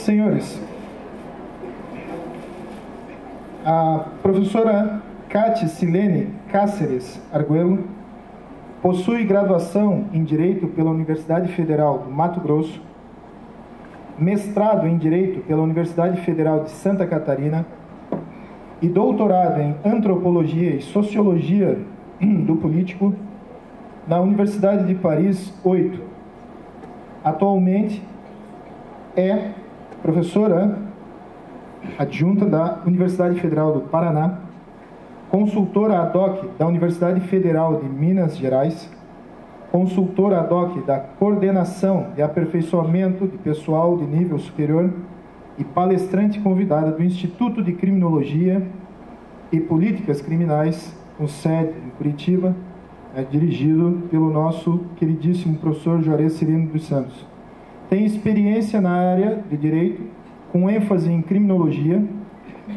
Senhores, a professora Cátia Silene Cáceres Arguello possui graduação em Direito pela Universidade Federal do Mato Grosso, mestrado em Direito pela Universidade Federal de Santa Catarina e doutorado em Antropologia e Sociologia do Político na Universidade de Paris 8. Atualmente é professora adjunta da Universidade Federal do Paraná, consultora ad hoc da Universidade Federal de Minas Gerais, consultora ad hoc da Coordenação de Aperfeiçoamento de Pessoal de Nível Superior e palestrante convidada do Instituto de Criminologia e Políticas Criminais, com sede em Curitiba, dirigido pelo nosso queridíssimo professor Juarez Cirino dos Santos. Tem experiência na área de Direito, com ênfase em Criminologia,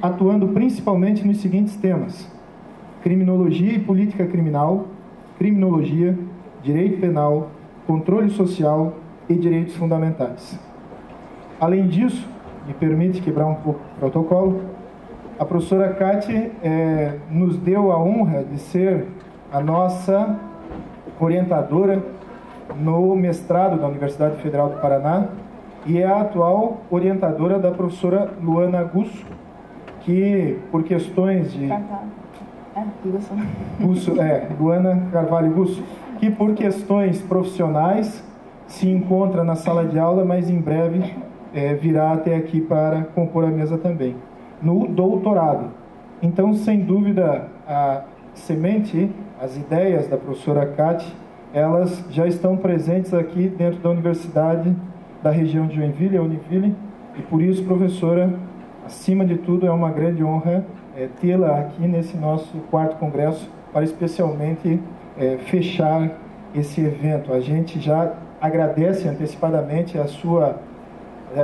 atuando principalmente nos seguintes temas: Criminologia e Política Criminal, Criminologia, Direito Penal, Controle Social e Direitos Fundamentais. Além disso, me permite quebrar um pouco o protocolo, a professora Cátia nos deu a honra de ser a nossa orientadora no mestrado da Universidade Federal do Paraná e é a atual orientadora da professora Luana Gusso, que por questões de... Luana Carvalho Gusso, que por questões profissionais se encontra na sala de aula, mas em breve virá até aqui para compor a mesa também, no doutorado. Então, sem dúvida, a semente, as ideias da professora Cátia, elas já estão presentes aqui dentro da Universidade da região de Joinville, a Univille, e por isso, professora, acima de tudo, é uma grande honra tê-la aqui nesse nosso 4º congresso para especialmente fechar esse evento. A gente já agradece antecipadamente a sua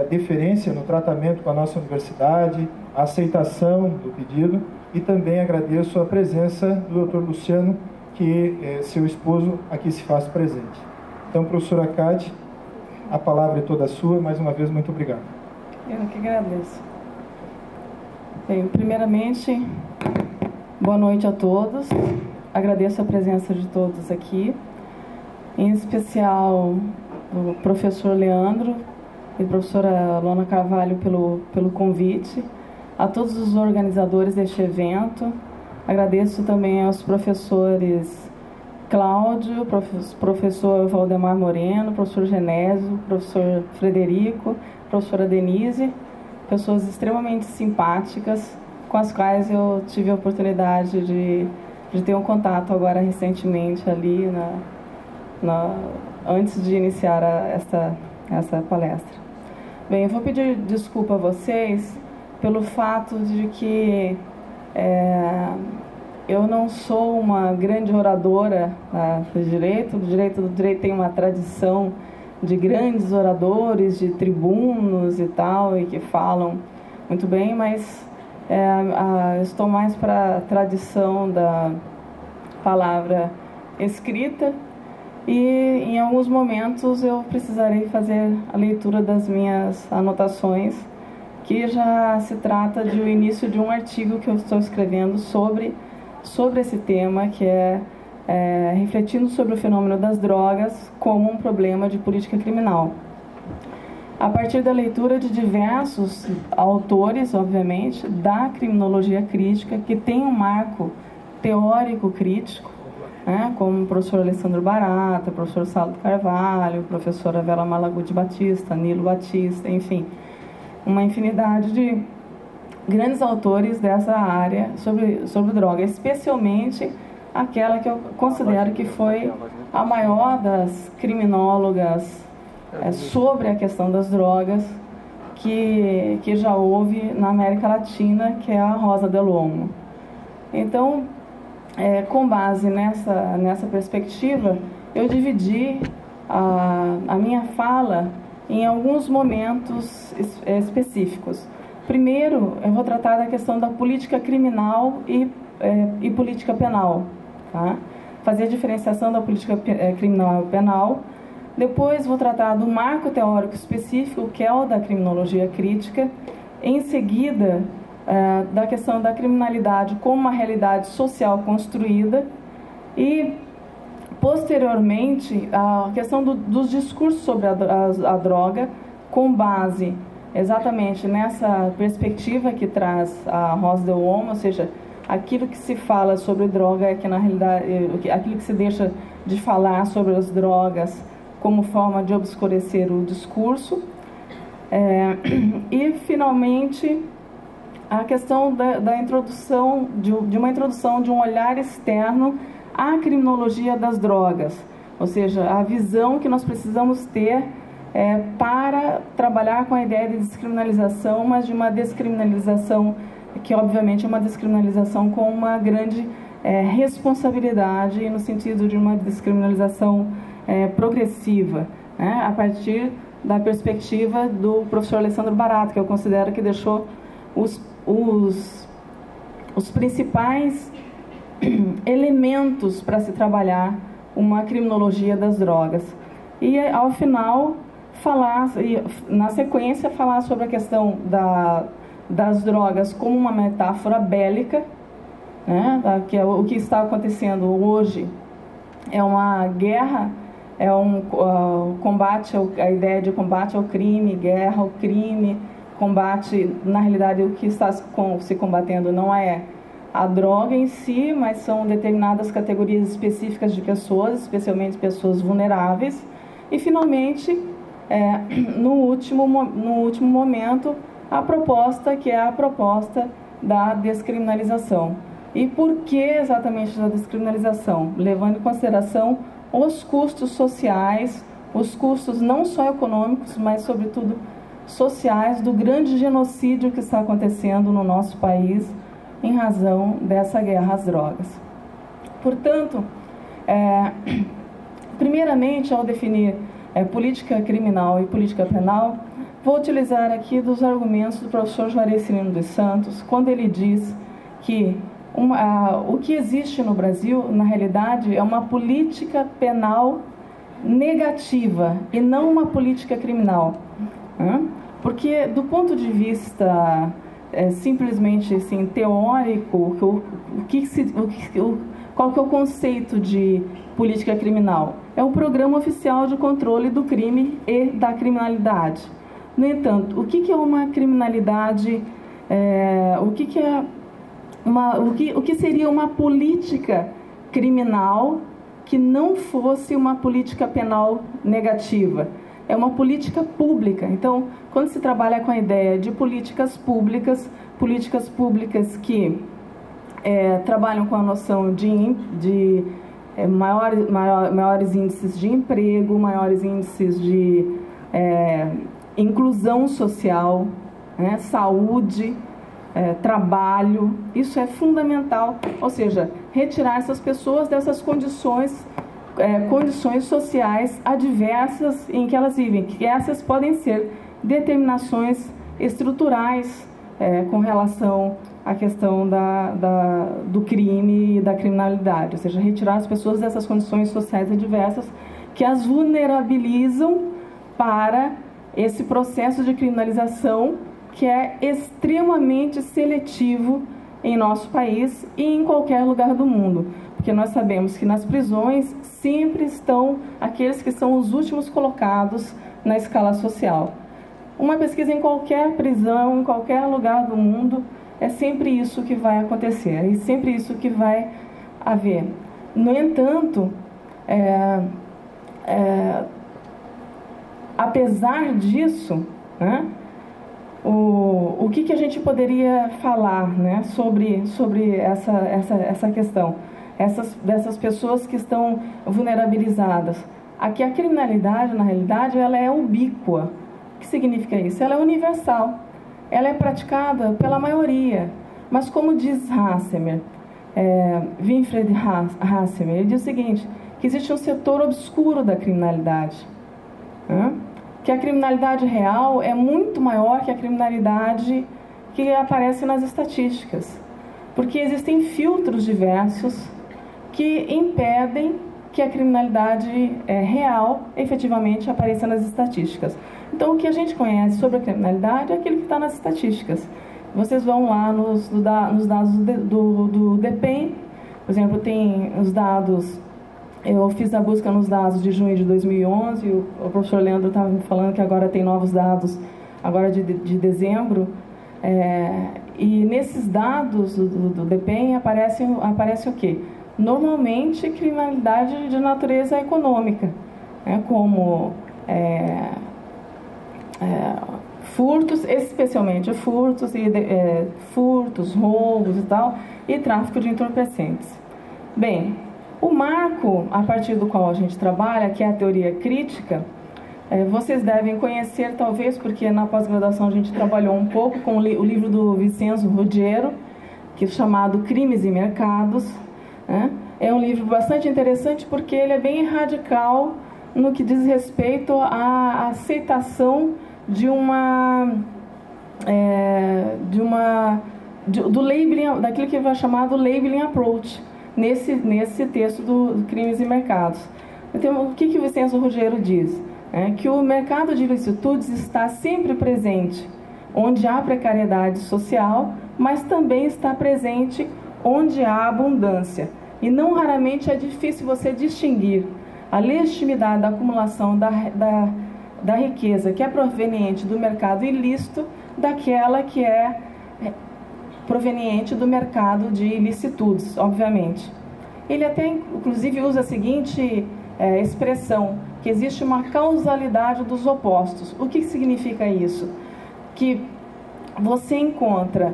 deferência no tratamento com a nossa universidade, a aceitação do pedido, e também agradeço a presença do Dr. Luciano, que seu esposo aqui se faz presente. Então, professora Cátia, a palavra é toda sua. Mais uma vez, muito obrigado. Eu que agradeço. Bem, primeiramente, boa noite a todos. Agradeço a presença de todos aqui, em especial o professor Leandro e a professora Luana Carvalho pelo convite, a todos os organizadores deste evento. Agradeço também aos professores Cláudio, professor Valdemar Moreno, professor Genésio, professor Frederico, professora Denise, pessoas extremamente simpáticas, com as quais eu tive a oportunidade de ter um contato agora recentemente ali, antes de iniciar essa palestra. Bem, eu vou pedir desculpa a vocês pelo fato de que eu não sou uma grande oradora do direito. O direito tem uma tradição de grandes oradores, de tribunos e tal, e que falam muito bem, mas estou mais para a tradição da palavra escrita, e em alguns momentos eu precisarei fazer a leitura das minhas anotações, que já se trata do início de um artigo que eu estou escrevendo sobre esse tema, que refletindo sobre o fenômeno das drogas como um problema de política criminal. A partir da leitura de diversos autores, obviamente, da criminologia crítica, que tem um marco teórico crítico, como o professor Alessandro Barata, o professor Saulo Carvalho, a professora Vera Malaguti Batista, Nilo Batista, enfim, uma infinidade de grandes autores dessa área sobre droga, especialmente aquela que eu considero que foi a maior das criminólogas sobre a questão das drogas que já houve na América Latina, que é a Rosa Del Olmo. Então, com base nessa perspectiva, eu dividi a minha fala em alguns momentos específicos. Primeiro, eu vou tratar da questão da política criminal e política penal, tá? Fazer a diferenciação da política criminal e penal, Depois vou tratar do marco teórico específico, que é o da criminologia crítica. Em seguida, da questão da criminalidade como uma realidade social construída. E, posteriormente, a questão dos discursos sobre a droga, com base exatamente nessa perspectiva que traz a Rosa del Homo, ou seja, aquilo que se fala sobre droga é que, na realidade, aquilo que se deixa de falar sobre as drogas como forma de obscurecer o discurso. E, finalmente, a questão da introdução, de uma introdução de um olhar externo à criminologia das drogas, ou seja, a visão que nós precisamos ter para trabalhar com a ideia de descriminalização, mas de uma descriminalização que, obviamente, é uma descriminalização com uma grande responsabilidade, no sentido de uma descriminalização progressiva, né, a partir da perspectiva do professor Alessandro Barato, que eu considero que deixou os principais elementos para se trabalhar uma criminologia das drogas. E, ao final, na sequência, falar sobre a questão das drogas como uma metáfora bélica, né, que é o que está acontecendo hoje. É uma guerra, combate, a ideia de combate ao crime, guerra ao crime, combate, na realidade, o que está se combatendo não é a droga em si, mas são determinadas categorias específicas de pessoas, especialmente pessoas vulneráveis. E, finalmente, no último momento, a proposta, que é a proposta da descriminalização. E por que exatamente da descriminalização? Levando em consideração os custos sociais, os custos não só econômicos, mas, sobretudo, sociais, do grande genocídio que está acontecendo no nosso país em razão dessa guerra às drogas. Portanto, primeiramente, ao definir política criminal e política penal, vou utilizar aqui dos argumentos do professor Juarez Cirino dos Santos, quando ele diz que o que existe no Brasil, na realidade, é uma política penal negativa e não uma política criminal. Porque, do ponto de vista simplesmente assim, teórico, qual que é o conceito de política criminal? É um programa oficial de controle do crime e da criminalidade. No entanto, o que é uma criminalidade, o que seria uma política criminal que não fosse uma política penal negativa? É uma política pública. Então, quando se trabalha com a ideia de políticas públicas que trabalham com a noção de maiores índices de emprego, maiores índices de inclusão social, saúde, trabalho, isso é fundamental, ou seja, retirar essas pessoas dessas condições sociais adversas em que elas vivem, que essas podem ser determinações estruturais com relação à questão do crime e da criminalidade, ou seja, retirar as pessoas dessas condições sociais adversas que as vulnerabilizam para esse processo de criminalização que é extremamente seletivo em nosso país e em qualquer lugar do mundo. Porque nós sabemos que nas prisões sempre estão aqueles que são os últimos colocados na escala social. Uma pesquisa em qualquer prisão, em qualquer lugar do mundo, é sempre isso que vai acontecer, e sempre isso que vai haver. No entanto, apesar disso, o que a gente poderia falar, sobre essa questão? Dessas pessoas que estão vulnerabilizadas. Aqui a criminalidade, na realidade, ela é ubíqua. O que significa isso? Ela é universal. Ela é praticada pela maioria. Mas como diz Hassemer, Winfried Hassemer, ele diz o seguinte, que existe um setor obscuro da criminalidade. Que a criminalidade real é muito maior que a criminalidade que aparece nas estatísticas. Porque existem filtros diversos que impedem que a criminalidade real efetivamente apareça nas estatísticas. Então, o que a gente conhece sobre a criminalidade é aquilo que está nas estatísticas. Vocês vão lá nos dados do DEPEN, por exemplo, tem os dados, eu fiz a busca nos dados de junho de 2011, o professor Leandro estava me falando que agora tem novos dados, agora de dezembro, e nesses dados do DEPEN aparece o quê? Normalmente, criminalidade de natureza econômica, como furtos, especialmente furtos, roubos e tal, e tráfico de entorpecentes. Bem, o marco a partir do qual a gente trabalha, que é a teoria crítica, vocês devem conhecer, talvez, porque na pós-graduação a gente trabalhou um pouco com o livro do Vincenzo Ruggiero, que é chamado Crimes e Mercados. É um livro bastante interessante porque ele é bem radical no que diz respeito à aceitação do labeling, daquilo que vai chamar do labeling approach nesse texto do Crimes e Mercados. Então, o que o Vincenzo Ruggiero diz? Que o mercado de ilicitudes está sempre presente onde há precariedade social, mas também está presente onde há abundância. E não raramente é difícil você distinguir a legitimidade da acumulação da riqueza que é proveniente do mercado ilícito daquela que é proveniente do mercado de ilicitudes, obviamente. Ele até, inclusive, usa a seguinte expressão, que existe uma causalidade dos opostos. O que significa isso? Que você encontra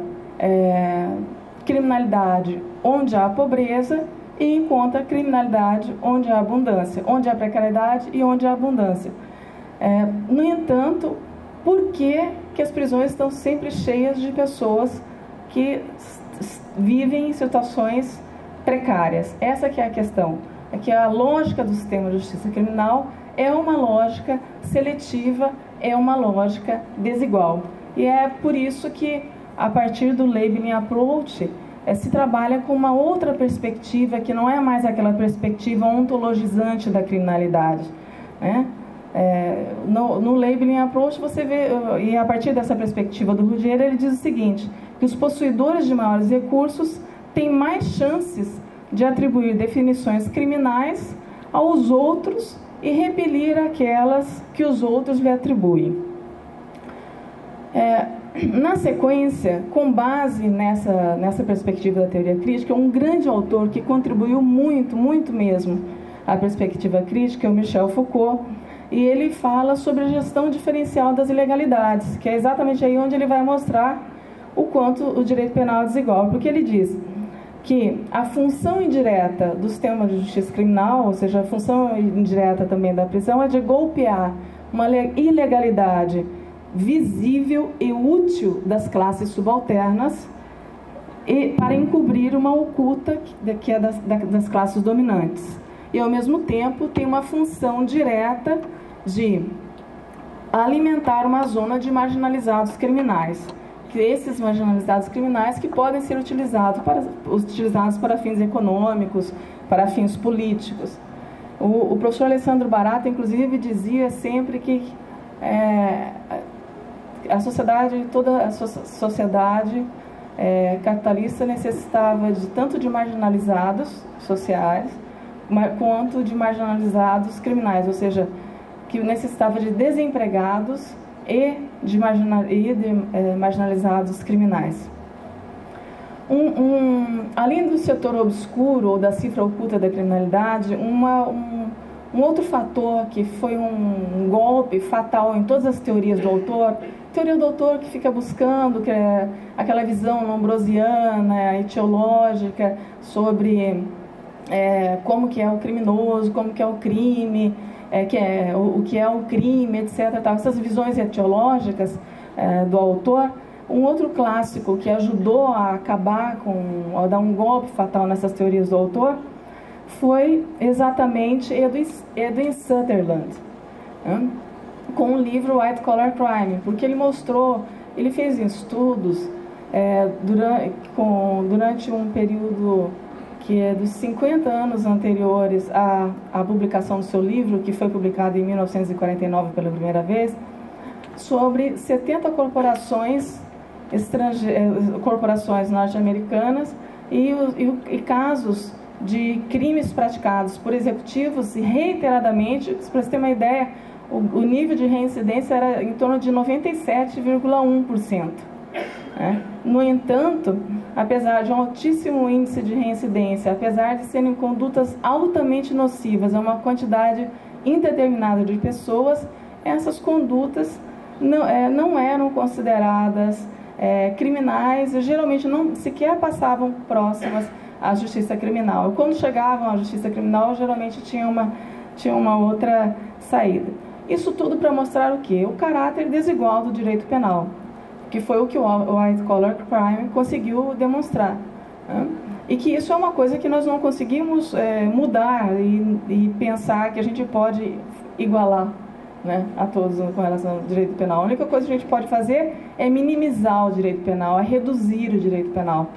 criminalidade onde há pobreza e encontra criminalidade onde há abundância, onde há precariedade e onde há abundância. No entanto, por que as prisões estão sempre cheias de pessoas que vivem em situações precárias? Essa que é a questão. É que a lógica do sistema de justiça criminal é uma lógica seletiva, é uma lógica desigual. E é por isso que, a partir do labeling approach, se trabalha com uma outra perspectiva, que não é mais aquela perspectiva ontologizante da criminalidade. No labeling approach você vê, e a partir dessa perspectiva do Ruggiero, ele diz o seguinte, que os possuidores de maiores recursos têm mais chances de atribuir definições criminais aos outros e repelir aquelas que os outros lhe atribuem. Na sequência, com base nessa perspectiva da teoria crítica, um grande autor que contribuiu muito, muito mesmo à perspectiva crítica é o Michel Foucault, e ele fala sobre a gestão diferencial das ilegalidades, que é exatamente aí onde ele vai mostrar o quanto o direito penal é desigual, porque ele diz que a função indireta do sistema de justiça criminal, ou seja, a função indireta também da prisão, é de golpear uma ilegalidade visível e útil das classes subalternas e para encobrir uma oculta que é das classes dominantes. E, ao mesmo tempo, tem uma função direta de alimentar uma zona de marginalizados criminais. Que esses marginalizados criminais que podem ser utilizados para fins econômicos, para fins políticos. O professor Alessandro Barata, inclusive, dizia sempre que a sociedade, toda a sociedade capitalista necessitava tanto de marginalizados sociais, quanto de marginalizados criminais, ou seja, que necessitava de desempregados e de marginalizados criminais. Além do setor obscuro ou da cifra oculta da criminalidade, um outro fator que foi um golpe fatal em todas as teorias do autor, teoria do autor que fica buscando que é aquela visão lombrosiana, etiológica, sobre como que é o criminoso, como que é o crime, o que é o crime, etc. Tal. Essas visões etiológicas do autor. Um outro clássico que ajudou a a dar um golpe fatal nessas teorias do autor foi exatamente Edwin Sutherland, com o livro White Collar Crime, porque ele fez estudos durante um período que é dos 50 anos anteriores à publicação do seu livro, que foi publicado em 1949 pela primeira vez, sobre 70 corporações corporações norte-americanas e casos de crimes praticados por executivos e reiteradamente. Para você ter uma ideia, o nível de reincidência era em torno de 97,1%. No entanto, apesar de um altíssimo índice de reincidência, apesar de serem condutas altamente nocivas a uma quantidade indeterminada de pessoas, essas condutas não eram consideradas criminais e geralmente não sequer passavam próximas à justiça criminal. E quando chegavam à justiça criminal, geralmente tinha uma outra saída. Isso tudo para mostrar o quê? O caráter desigual do direito penal, que foi o que o White Collar Crime conseguiu demonstrar. E que isso é uma coisa que nós não conseguimos mudar e pensar que a gente pode igualar, a todos com relação ao direito penal. A única coisa que a gente pode fazer é minimizar o direito penal, é reduzir o direito penal,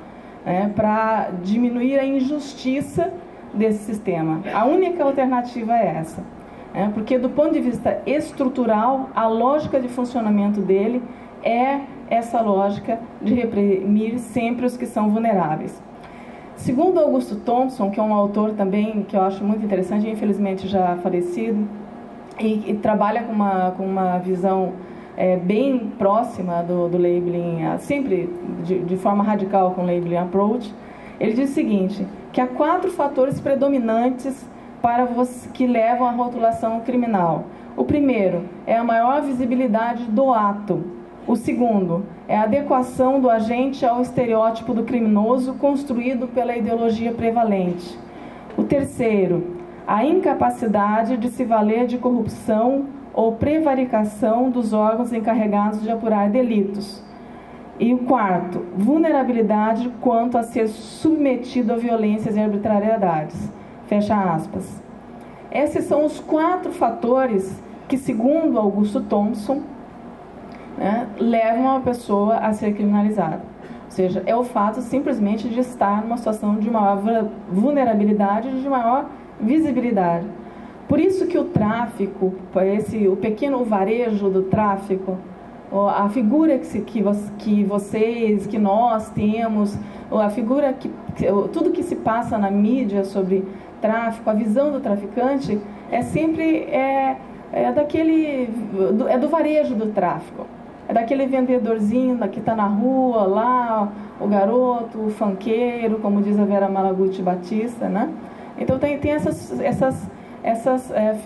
para diminuir a injustiça desse sistema. A única alternativa é essa, porque do ponto de vista estrutural, a lógica de funcionamento dele é essa lógica de reprimir sempre os que são vulneráveis. Segundo Augusto Thompson, que é um autor também que eu acho muito interessante, infelizmente já falecido, e trabalha com uma visão bem próxima do labeling, sempre de forma radical com o labeling approach. Ele diz o seguinte, que há 4 fatores predominantes que levam à rotulação criminal. O primeiro é a maior visibilidade do ato. O segundo é a adequação do agente ao estereótipo do criminoso construído pela ideologia prevalente. O terceiro, a incapacidade de se valer de corrupção ou prevaricação dos órgãos encarregados de apurar delitos. E o quarto, vulnerabilidade quanto a ser submetido a violências e arbitrariedades. Fecha aspas. Esses são os 4 fatores que, segundo Augusto Thompson, levam a pessoa a ser criminalizada. Ou seja, é o fato simplesmente de estar numa situação de maior vulnerabilidade e de maior visibilidade. Por isso que o tráfico, o varejo do tráfico, a figura que nós temos, a figura tudo que se passa na mídia sobre tráfico, a visão do traficante é sempre do varejo do tráfico. É daquele vendedorzinho que está na rua lá, o garoto, o funkeiro, como diz a Vera Malaguti Batista, Então tem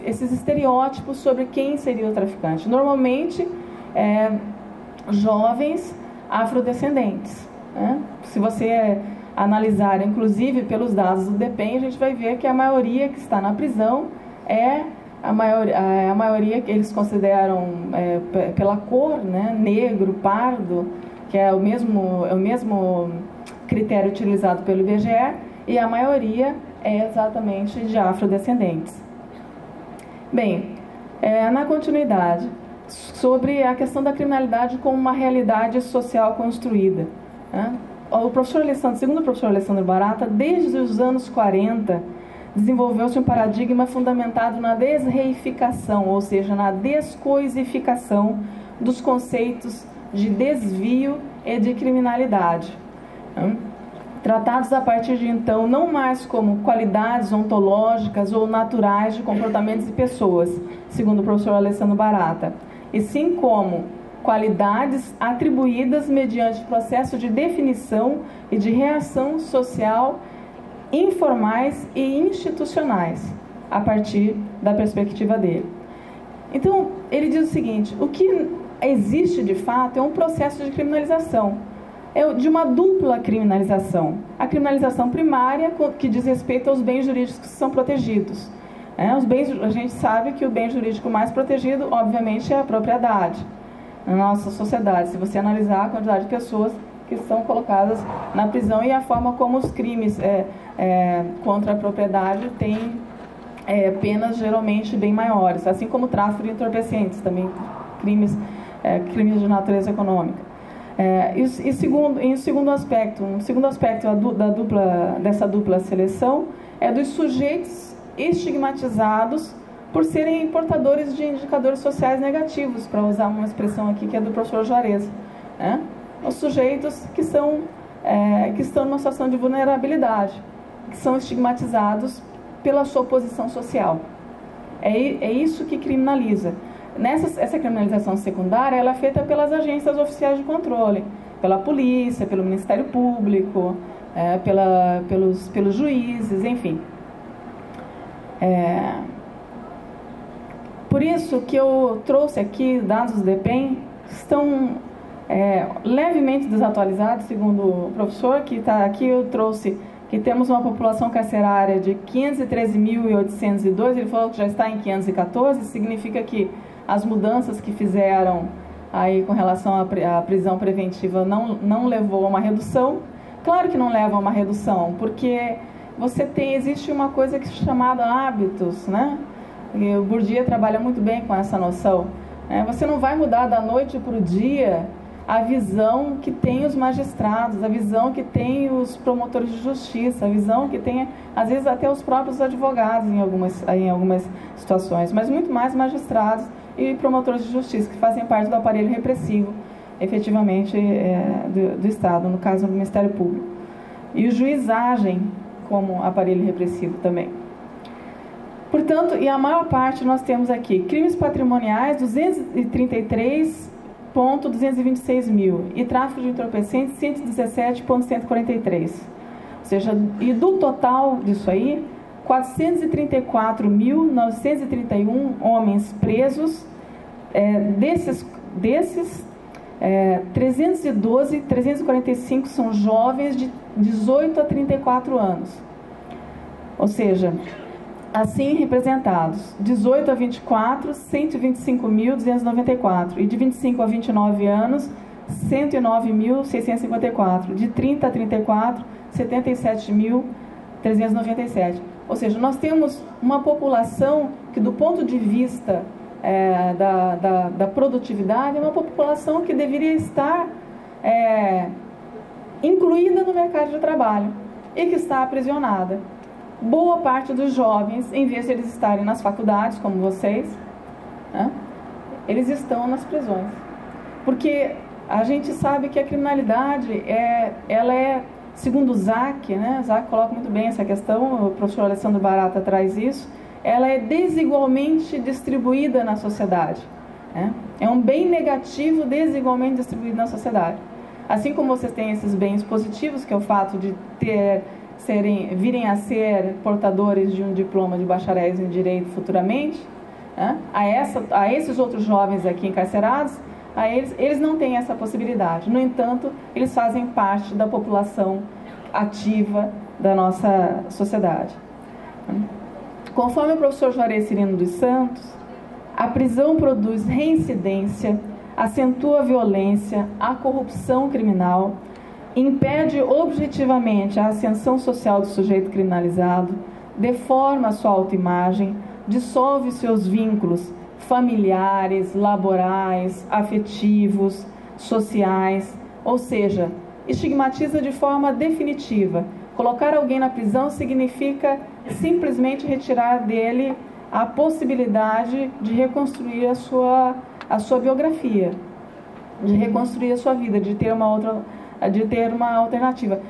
esses estereótipos sobre quem seria o traficante. Normalmente, jovens afrodescendentes. Se você analisar, inclusive pelos dados do DEPEN, a gente vai ver que a maioria que está na prisão a maioria que eles consideram pela cor, negro, pardo, que é o mesmo critério utilizado pelo IBGE, e a maioria é exatamente de afrodescendentes. Bem, na continuidade, sobre a questão da criminalidade como uma realidade social construída. Segundo o professor Alessandro Barata, desde os anos 40, desenvolveu-se um paradigma fundamentado na desreificação, ou seja, na descoisificação dos conceitos de desvio e de criminalidade. Tratados a partir de então não mais como qualidades ontológicas ou naturais de comportamentos e pessoas, segundo o professor Alessandro Barata, e sim como qualidades atribuídas mediante processo de definição e de reação social informais e institucionais, a partir da perspectiva dele. Então, ele diz o seguinte, o que existe de fato é um processo de criminalização, de uma dupla criminalização. A criminalização primária, que diz respeito aos bens jurídicos que são protegidos. A gente sabe que o bem jurídico mais protegido, obviamente, é a propriedade na nossa sociedade. Se você analisar a quantidade de pessoas que são colocadas na prisão e a forma como os crimes contra a propriedade têm penas geralmente bem maiores, assim como o tráfico de entorpecentes, também crimes de natureza econômica. Um segundo aspecto dessa dupla seleção é dos sujeitos estigmatizados por serem portadores de indicadores sociais negativos, para usar uma expressão aqui que é do professor Juarez, né? Os sujeitos que estão numa situação de vulnerabilidade, que são estigmatizados pela sua posição social. É isso que criminaliza. Essa criminalização secundária, ela é feita pelas agências oficiais de controle, pela polícia, pelo Ministério Público, pelos juízes, enfim. Por isso que eu trouxe aqui dados do DEPEN, que estão levemente desatualizados, segundo o professor, que está aqui. Eu trouxe que temos uma população carcerária de 513.802, ele falou que já está em 514, significa que as mudanças que fizeram aí com relação à prisão preventiva não levou a uma redução. Claro que não leva a uma redução, porque existe uma coisa que é chamada hábitos, né? E o Bourdieu trabalha muito bem com essa noção. Você não vai mudar da noite para o dia a visão que tem os magistrados, a visão que tem os promotores de justiça, a visão que tem, às vezes, até os próprios advogados em algumas situações, mas muito mais magistrados e promotores de justiça, que fazem parte do aparelho repressivo, efetivamente, do Estado, no caso do Ministério Público. E os juízes agem como aparelho repressivo também. Portanto, e a maior parte nós temos aqui, crimes patrimoniais, 233.226 mil, e tráfico de entorpecentes, 117.143. Ou seja, e do total disso aí, 434.931 homens presos, desses 345 são jovens de 18 a 34 anos. Ou seja, assim representados, 18 a 24, 125.294, e de 25 a 29 anos, 109.654, de 30 a 34, 77.397. Ou seja, nós temos uma população que, do ponto de vista da produtividade, é uma população que deveria estar incluída no mercado de trabalho e que está aprisionada. Boa parte dos jovens, em vez de eles estarem nas faculdades, como vocês, né, eles estão nas prisões. Porque a gente sabe que a criminalidade, ela é, segundo o ZAC, né, o ZAC coloca muito bem essa questão, o professor Alessandro Barata traz isso, ela é desigualmente distribuída na sociedade. Né? É um bem negativo desigualmente distribuído na sociedade. Assim como vocês têm esses bens positivos, que é o fato de virem a ser portadores de um diploma de bacharéis em Direito futuramente, né? A esses outros jovens aqui encarcerados, eles não têm essa possibilidade. No entanto, eles fazem parte da população ativa da nossa sociedade. Conforme o professor Juarez Cirino dos Santos, a prisão produz reincidência, acentua a violência, a corrupção criminal, impede objetivamente a ascensão social do sujeito criminalizado, deforma sua autoimagem, dissolve seus vínculos familiares, laborais, afetivos, sociais, ou seja, estigmatiza de forma definitiva. Colocar alguém na prisão significa simplesmente retirar dele a possibilidade de reconstruir a sua biografia, de reconstruir a sua vida, de ter uma alternativa.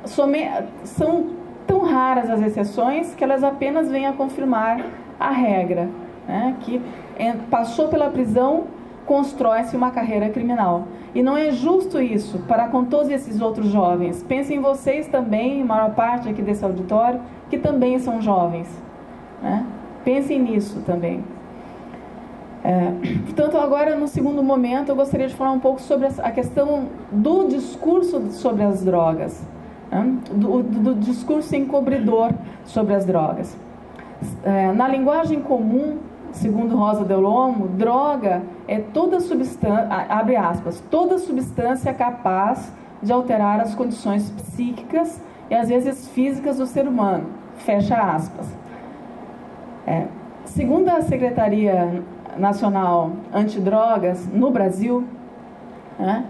São tão raras as exceções que elas apenas vêm a confirmar a regra, né? Que passou pela prisão, constrói-se uma carreira criminal. E não é justo isso para com todos esses outros jovens. Pensem em vocês também, a maior parte aqui desse auditório, que também são jovens, né? Pensem nisso também. Portanto, agora, no segundo momento, eu gostaria de falar um pouco sobre a questão do discurso sobre as drogas, né? do discurso encobridor sobre as drogas. Na linguagem comum, segundo Rosa Del Olmo, droga é toda substância, abre aspas, toda substância capaz de alterar as condições psíquicas e às vezes físicas do ser humano, fecha aspas. Segundo a Secretaria Nacional Antidrogas no Brasil, né,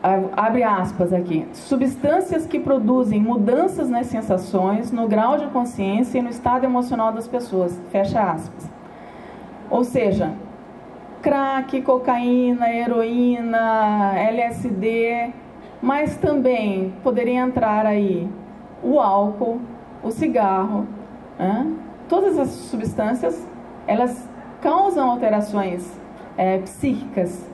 abre aspas aqui, substâncias que produzem mudanças nas sensações, no grau de consciência e no estado emocional das pessoas, fecha aspas. Ou seja, crack, cocaína, heroína, LSD, mas também poderia entrar aí o álcool, o cigarro, né? Todas essas substâncias, elas causam alterações psíquicas,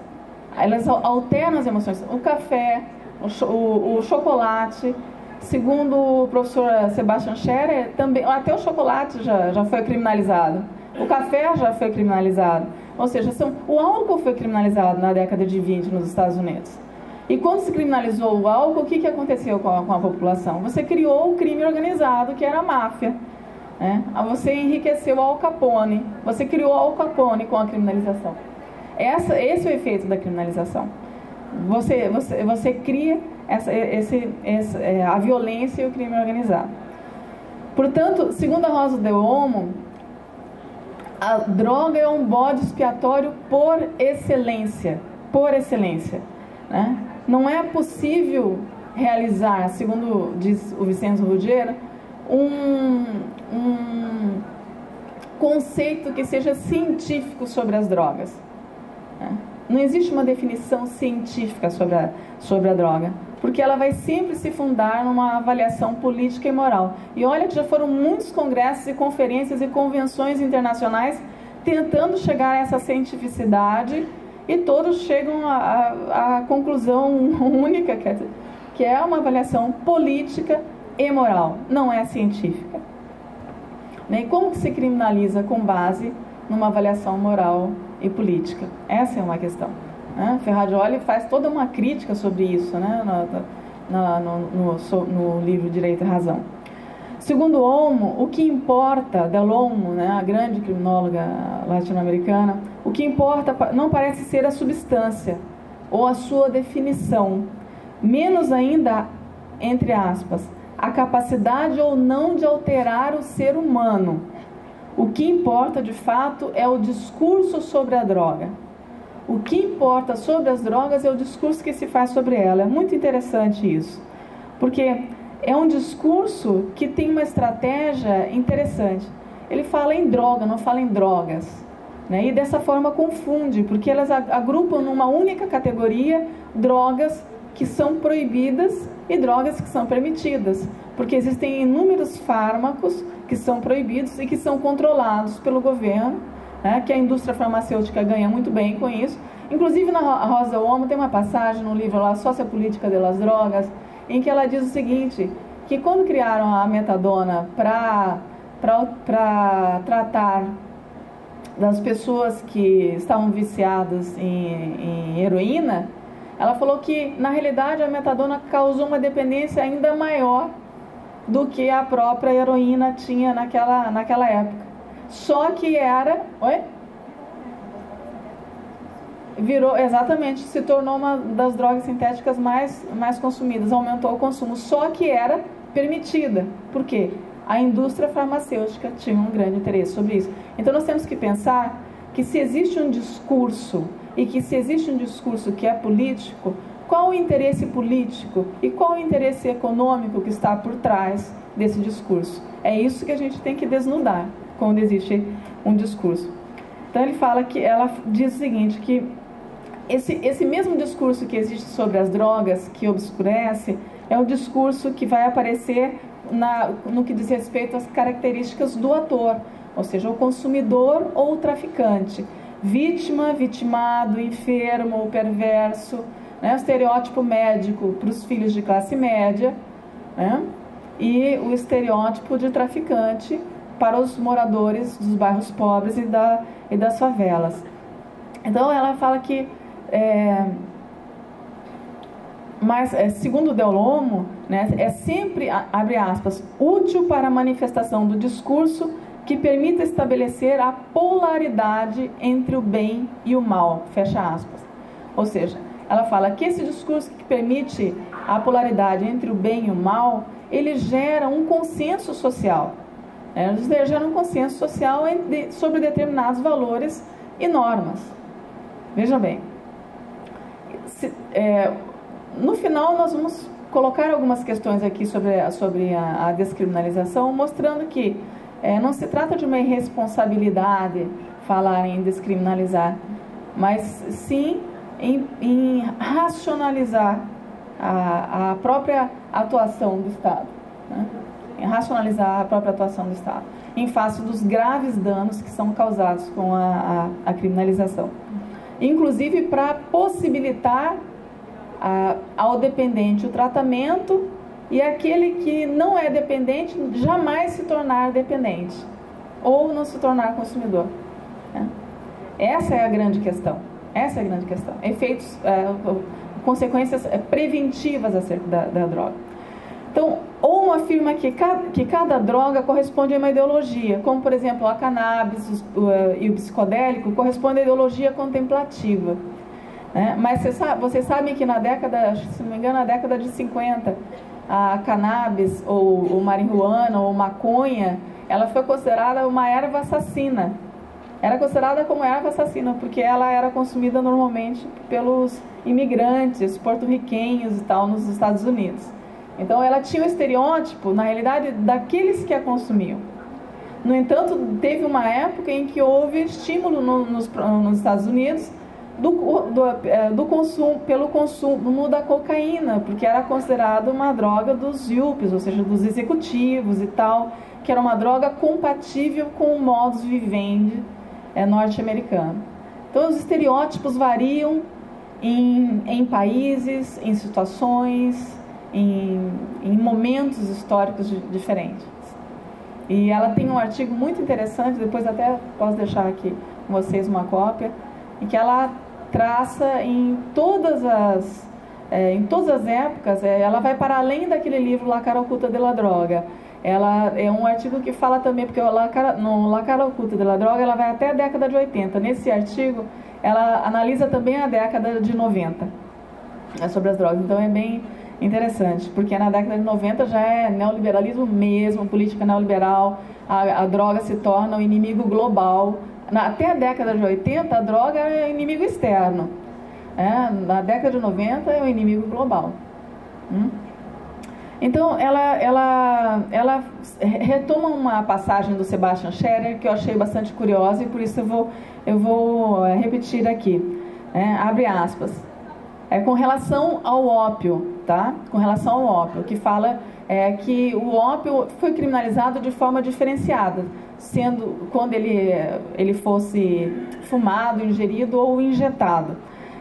elas alteram as emoções. O café, o chocolate, segundo o professor Sebastian Scherer, também, até o chocolate já foi criminalizado, o café já foi criminalizado, ou seja, o álcool foi criminalizado na década de 20 nos Estados Unidos. E quando se criminalizou o álcool, o que aconteceu com a população? Você criou o crime organizado, que era a máfia. Você enriqueceu o Al Capone, você criou o Al Capone com a criminalização. Esse é o efeito da criminalização. Você cria a violência e o crime organizado. Portanto, segundo a Rosa de Olmo, a droga é um bode expiatório por excelência. Por excelência. Né? Não é possível realizar, segundo diz o Vicenzo Ruggiero, um conceito que seja científico sobre as drogas. Não existe uma definição científica sobre a droga, porque ela vai sempre se fundar numa avaliação política e moral. E olha que já foram muitos congressos e conferências e convenções internacionais tentando chegar a essa cientificidade, e todos chegam à conclusão única, que é uma avaliação política e moral, não é científica. E como que se criminaliza com base numa avaliação moral e política? Essa é uma questão. Ferrajoli faz toda uma crítica sobre isso, né, no livro Direito e Razão. Segundo Olmo, o que importa, Del Olmo, né, a grande criminóloga latino-americana, o que importa não parece ser a substância ou a sua definição, menos ainda, entre aspas, a capacidade ou não de alterar o ser humano. O que importa, de fato, é o discurso sobre a droga. O que importa sobre as drogas é o discurso que se faz sobre ela. É muito interessante isso, porque é um discurso que tem uma estratégia interessante. Ele fala em droga, não fala em drogas, né? E dessa forma confunde, porque elas agrupam numa única categoria drogas que são proibidas e drogas que são permitidas, porque existem inúmeros fármacos que são proibidos e que são controlados pelo governo, né, que a indústria farmacêutica ganha muito bem com isso. Inclusive, na Rosa Olmo tem uma passagem no livro lá, Sociopolítica das Drogas, em que ela diz o seguinte, que quando criaram a metadona para tratar das pessoas que estavam viciadas em heroína, ela falou que, na realidade, a metadona causou uma dependência ainda maior do que a própria heroína tinha naquela época. Só que era... Oi? Virou, exatamente, se tornou uma das drogas sintéticas mais consumidas, aumentou o consumo, só que era permitida. Por quê? A indústria farmacêutica tinha um grande interesse sobre isso. Então nós temos que pensar que se existe um discurso, e que se existe um discurso que é político, qual o interesse político e qual o interesse econômico que está por trás desse discurso? É isso que a gente tem que desnudar quando existe um discurso. Então ela diz o seguinte, que esse mesmo discurso que existe sobre as drogas, que obscurece, é um discurso que vai aparecer no que diz respeito às características do ator, ou seja, o consumidor ou o traficante, vítima, vitimado, enfermo ou perverso, né? O estereótipo médico para os filhos de classe média, né? E o estereótipo de traficante para os moradores dos bairros pobres e das favelas. Então ela fala que mas, segundo Del Olmo, né, é sempre, abre aspas, útil para a manifestação do discurso que permita estabelecer a polaridade entre o bem e o mal, fecha aspas. Ou seja, ela fala que esse discurso que permite a polaridade entre o bem e o mal, ele gera um consenso social. Ele gera um consenso social sobre determinados valores e normas. Veja bem, no final nós vamos colocar algumas questões aqui sobre a descriminalização, mostrando que não se trata de uma irresponsabilidade falar em descriminalizar, mas sim em racionalizar a própria atuação do Estado, né? Em racionalizar a própria atuação do Estado, em face dos graves danos que são causados com a criminalização. Inclusive para possibilitar ao dependente o tratamento e aquele que não é dependente jamais se tornar dependente ou não se tornar consumidor, né? Essa é a grande questão. Essa é a grande questão. Efeitos, consequências preventivas acerca da droga. Então, ou afirma que cada droga corresponde a uma ideologia, como, por exemplo, a cannabis e o psicodélico correspondem à ideologia contemplativa. Né? Mas vocês sabem que na década, se não me engano, na década de 50, a cannabis, ou marihuana, ou maconha, ela foi considerada uma erva assassina. Era considerada como erva assassina, porque ela era consumida normalmente pelos imigrantes porto-riquenhos e tal, nos Estados Unidos. Então ela tinha um estereótipo, na realidade, daqueles que a consumiam. No entanto, teve uma época em que houve estímulo nos Estados Unidos pelo consumo da cocaína, porque era considerada uma droga dos yuppies, ou seja, dos executivos e tal, que era uma droga compatível com o modus vivendi norte-americano. Então os estereótipos variam em países, em situações, em momentos históricos diferentes. E ela tem um artigo muito interessante, depois até posso deixar aqui com vocês uma cópia, em que ela traça em todas as épocas, ela vai para além daquele livro La Cara Oculta de la Droga. Ela é um artigo que fala também, porque no La Cara Oculta de la Droga ela vai até a década de 80. Nesse artigo, ela analisa também a década de 90 sobre as drogas. Então é bem interessante, porque na década de 90 já é neoliberalismo mesmo, política neoliberal, a droga se torna um inimigo global. Até a década de 80, a droga é inimigo externo. Na década de 90 é o inimigo global. Então, ela retoma uma passagem do Sebastian Scherer que eu achei bastante curiosa e por isso eu vou repetir aqui. Abre aspas. Com relação ao ópio, tá? Com relação ao ópio, que fala que o ópio foi criminalizado de forma diferenciada, sendo quando ele fosse fumado, ingerido ou injetado.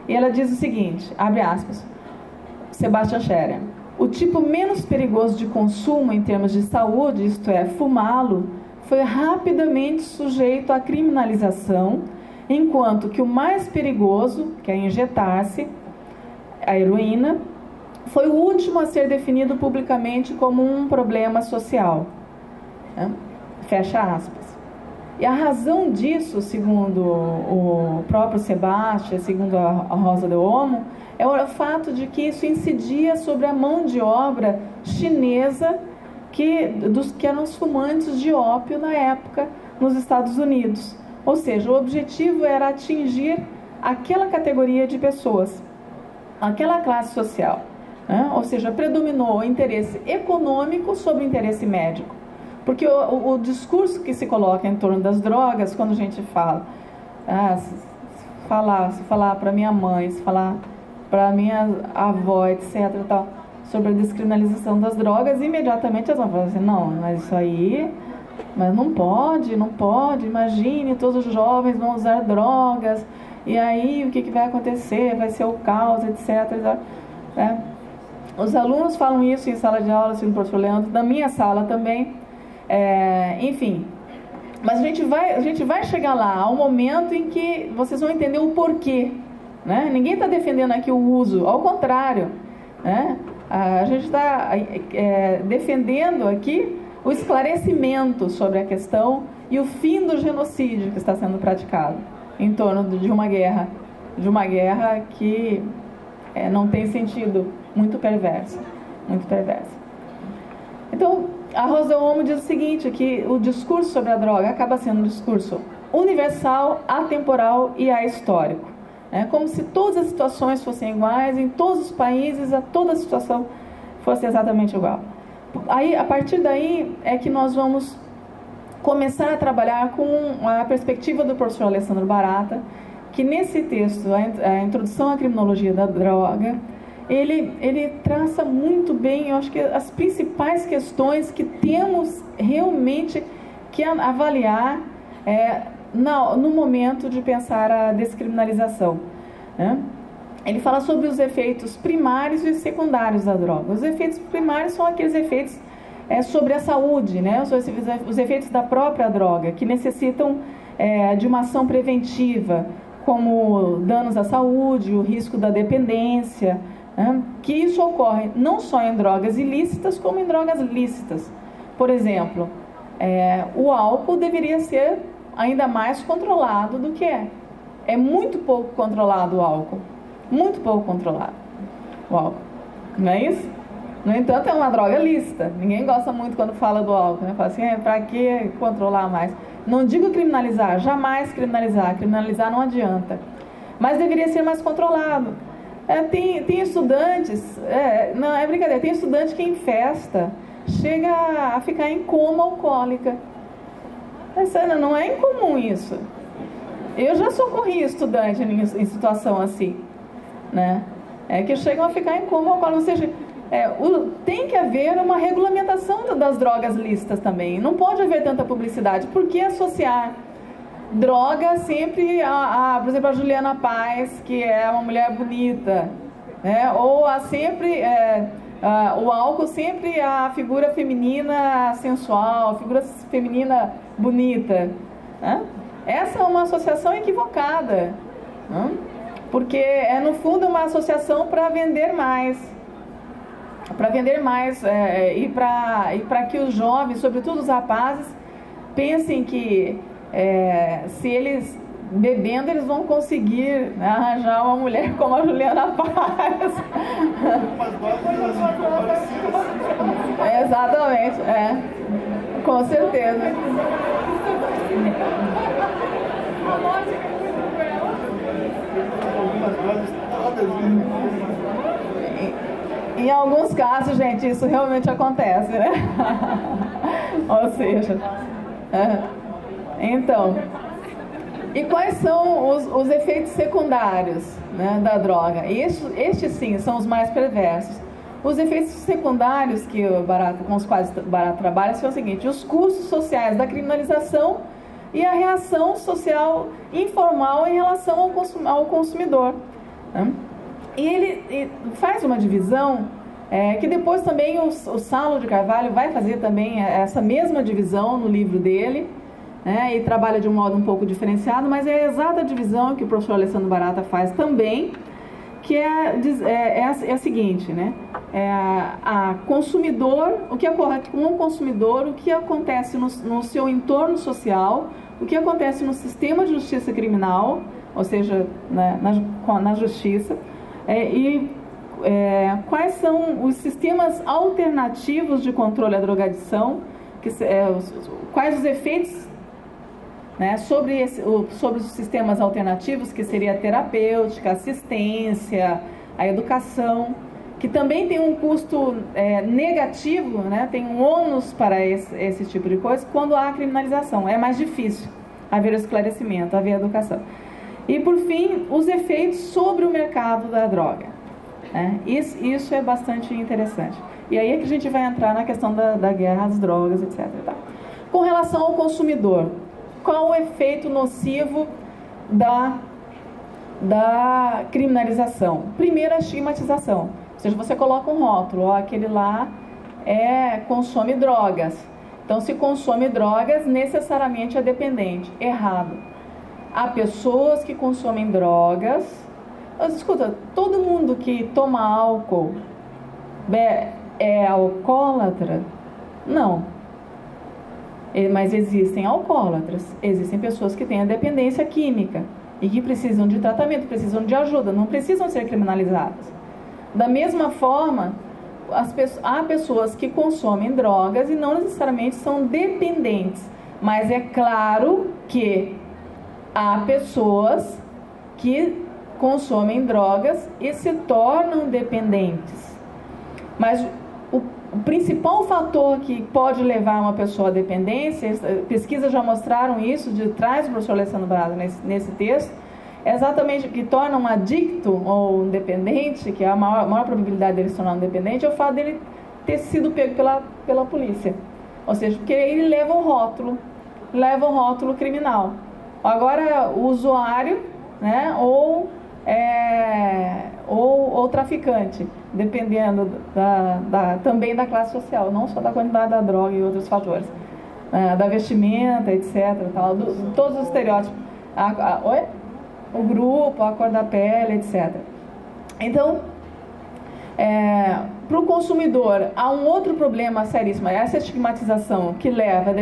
E ela diz o seguinte, abre aspas, Sebastian Scherer: o tipo menos perigoso de consumo em termos de saúde, isto é, fumá-lo, foi rapidamente sujeito à criminalização, enquanto que o mais perigoso, que é injetar-se, a heroína, foi o último a ser definido publicamente como um problema social. Fecha aspas. E a razão disso, segundo o próprio Sebastian, segundo a Rosa de Olmo, é o fato de que isso incidia sobre a mão de obra chinesa que eram os fumantes de ópio na época nos Estados Unidos. Ou seja, o objetivo era atingir aquela categoria de pessoas, aquela classe social. Ou seja, predominou o interesse econômico sobre o interesse médico. Porque o discurso que se coloca em torno das drogas, quando a gente fala, se falar para minha mãe, se falar para minha avó, etc., tal, sobre a descriminalização das drogas, imediatamente elas vão falar assim, não, mas isso aí, mas não pode, imagine, todos os jovens vão usar drogas, e aí o que vai acontecer? Vai ser o caos, etc., Os alunos falam isso em sala de aula, assim, no professor Leandro, na minha sala também, enfim. Mas a gente vai chegar lá, ao momento em que vocês vão entender o porquê. Né? Ninguém está defendendo aqui o uso, ao contrário. Né? A gente está defendendo aqui o esclarecimento sobre a questão e o fim do genocídio que está sendo praticado em torno de uma guerra que não tem sentido, muito perversa. Então, a Rosa Olmo diz o seguinte, que o discurso sobre a droga acaba sendo um discurso universal, atemporal e ahistórico. como se todas as situações fossem iguais, em todos os países, toda a situação fosse exatamente igual. Aí, a partir daí é que nós vamos começar a trabalhar com a perspectiva do professor Alessandro Barata, que nesse texto, a Introdução à Criminologia da Droga, ele traça muito bem, eu acho que as principais questões que temos realmente que avaliar no momento de pensar a descriminalização, né? Ele fala sobre os efeitos primários e secundários da droga. Os efeitos primários são aqueles efeitos sobre a saúde, né? Os efeitos da própria droga, que necessitam de uma ação preventiva, como danos à saúde, o risco da dependência, né? Que isso ocorre não só em drogas ilícitas, como em drogas lícitas. Por exemplo, o álcool deveria ser ainda mais controlado do que é. É muito pouco controlado o álcool. Muito pouco controlado o álcool. Não é isso? No entanto, é uma droga lícita. Ninguém gosta muito quando fala do álcool, né? Fala assim, para que controlar mais? Não digo criminalizar, jamais criminalizar. Criminalizar não adianta. Mas deveria ser mais controlado. Tem estudantes, não é brincadeira, tem estudante que em festa chega a ficar em coma alcoólica. Não é incomum isso. Eu já socorri estudante em situação assim, né? Que chegam a ficar em coma alcoólico. Ou seja, tem que haver uma regulamentação das drogas lícitas também. Não pode haver tanta publicidade. Por que associar droga sempre por exemplo, a Juliana Paz, que é uma mulher bonita, né? Ou o álcool sempre a figura feminina sensual, a figura feminina bonita, né? Essa é uma associação equivocada, né? Porque no fundo uma associação para vender mais, e para que os jovens, sobretudo os rapazes, pensem que se eles bebendo eles vão conseguir, né, arranjar uma mulher como a Juliana Paz. Exatamente, com certeza. Em alguns casos, gente, isso realmente acontece, né? Ou seja, então, e quais são os efeitos secundários, né, da droga? Estes sim são os mais perversos. Os efeitos secundários com os quais o Barata trabalha são o seguinte: os custos sociais da criminalização e a reação social informal em relação ao consumidor, né? E ele faz uma divisão que depois também o Saulo de Carvalho vai fazer também essa mesma divisão no livro dele, né? E trabalha de um modo um pouco diferenciado, mas é a exata divisão que o professor Alessandro Barata faz também, que é a seguinte, né? A consumidor, o que ocorre com o consumidor, o que acontece no seu entorno social, o que acontece no sistema de justiça criminal, ou seja, né, na justiça, quais são os sistemas alternativos de controle à drogadição, quais os efeitos, né, sobre os sistemas alternativos, que seria a terapêutica, a assistência, a educação, que também tem um custo negativo, né, tem um ônus para esse tipo de coisa. Quando há criminalização, é mais difícil haver o esclarecimento, haver a educação. E, por fim, os efeitos sobre o mercado da droga, né? Isso é bastante interessante. E aí é que a gente vai entrar na questão da guerra às drogas, etc. Tá? Com relação ao consumidor, qual o efeito nocivo da criminalização? Primeiro, a estigmatização. Ou seja, você coloca um rótulo, aquele lá consome drogas. Então, se consome drogas, necessariamente é dependente. Errado. Há pessoas que consomem drogas. Mas, escuta, todo mundo que toma álcool é alcoólatra? Não. Mas existem alcoólatras. Existem pessoas que têm a dependência química e que precisam de tratamento, precisam de ajuda, não precisam ser criminalizadas. Da mesma forma, há pessoas que consomem drogas e não necessariamente são dependentes. Mas é claro que há pessoas que consomem drogas e se tornam dependentes. Mas o principal fator que pode levar uma pessoa à dependência, pesquisas já mostraram isso, traz o professor Alessandro Brado nesse texto, é exatamente o que torna um adicto ou um dependente, que é a maior probabilidade dele se tornar um dependente, é o fato dele ter sido pego pela polícia. Ou seja, porque ele leva um rótulo criminal. Agora, o usuário, né, ou traficante, dependendo também da classe social, não só da quantidade da droga e outros fatores, da vestimenta, etc. Todos os estereótipos. O grupo, a cor da pele, etc. Então, para o consumidor, há um outro problema seríssimo, essa estigmatização que leva,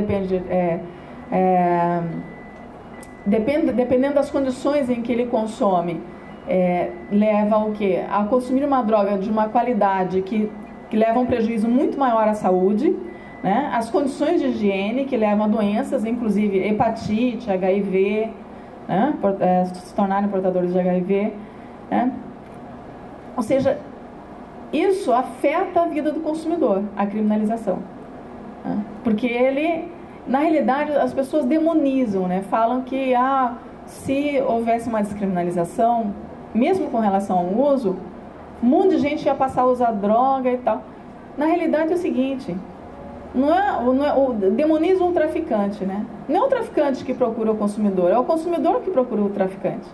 dependendo das condições em que ele consome, leva ao quê? A consumir uma droga de uma qualidade que leva a um prejuízo muito maior à saúde, né? As condições de higiene que levam a doenças, inclusive hepatite, HIV, né? Se tornarem portadores de HIV, né? Ou seja, isso afeta a vida do consumidor, a criminalização, né? Porque na realidade, as pessoas demonizam, né? Falam que se houvesse uma descriminalização, mesmo com relação ao uso, um monte de gente ia passar a usar droga e tal. Na realidade é o seguinte, demonizam o traficante, né? Não é o traficante que procura o consumidor, é o consumidor que procura o traficante.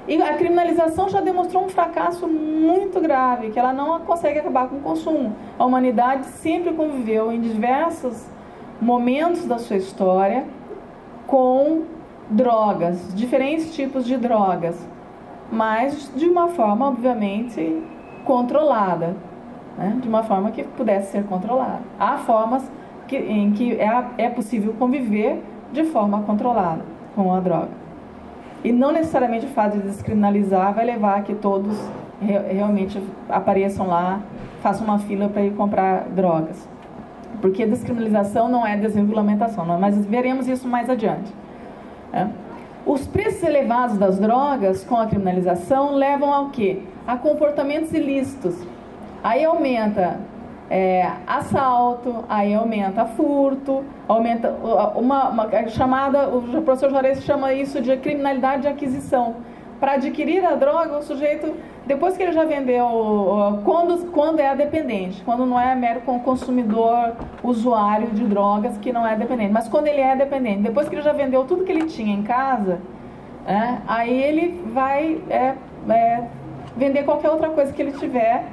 E a criminalização já demonstrou um fracasso muito grave, que ela não consegue acabar com o consumo. A humanidade sempre conviveu em diversos momentos da sua história com drogas, diferentes tipos de drogas, mas de uma forma, obviamente, controlada, né? De uma forma que pudesse ser controlada. Há formas em que é possível conviver de forma controlada com a droga. E não necessariamente o fato de descriminalizar vai levar a que todos realmente apareçam lá, façam uma fila para ir comprar drogas. Porque descriminalização não é desregulamentação, mas veremos isso mais adiante. Os preços elevados das drogas com a criminalização levam ao quê? A comportamentos ilícitos. Aí aumenta assalto, aí aumenta furto, aumenta uma chamada, o professor Juarez chama isso de criminalidade de aquisição. Para adquirir a droga, o sujeito, depois que ele já vendeu, quando é dependente, quando não é mero consumidor, usuário de drogas que não é dependente, mas quando ele é dependente, depois que ele já vendeu tudo que ele tinha em casa, aí ele vai vender qualquer outra coisa que ele tiver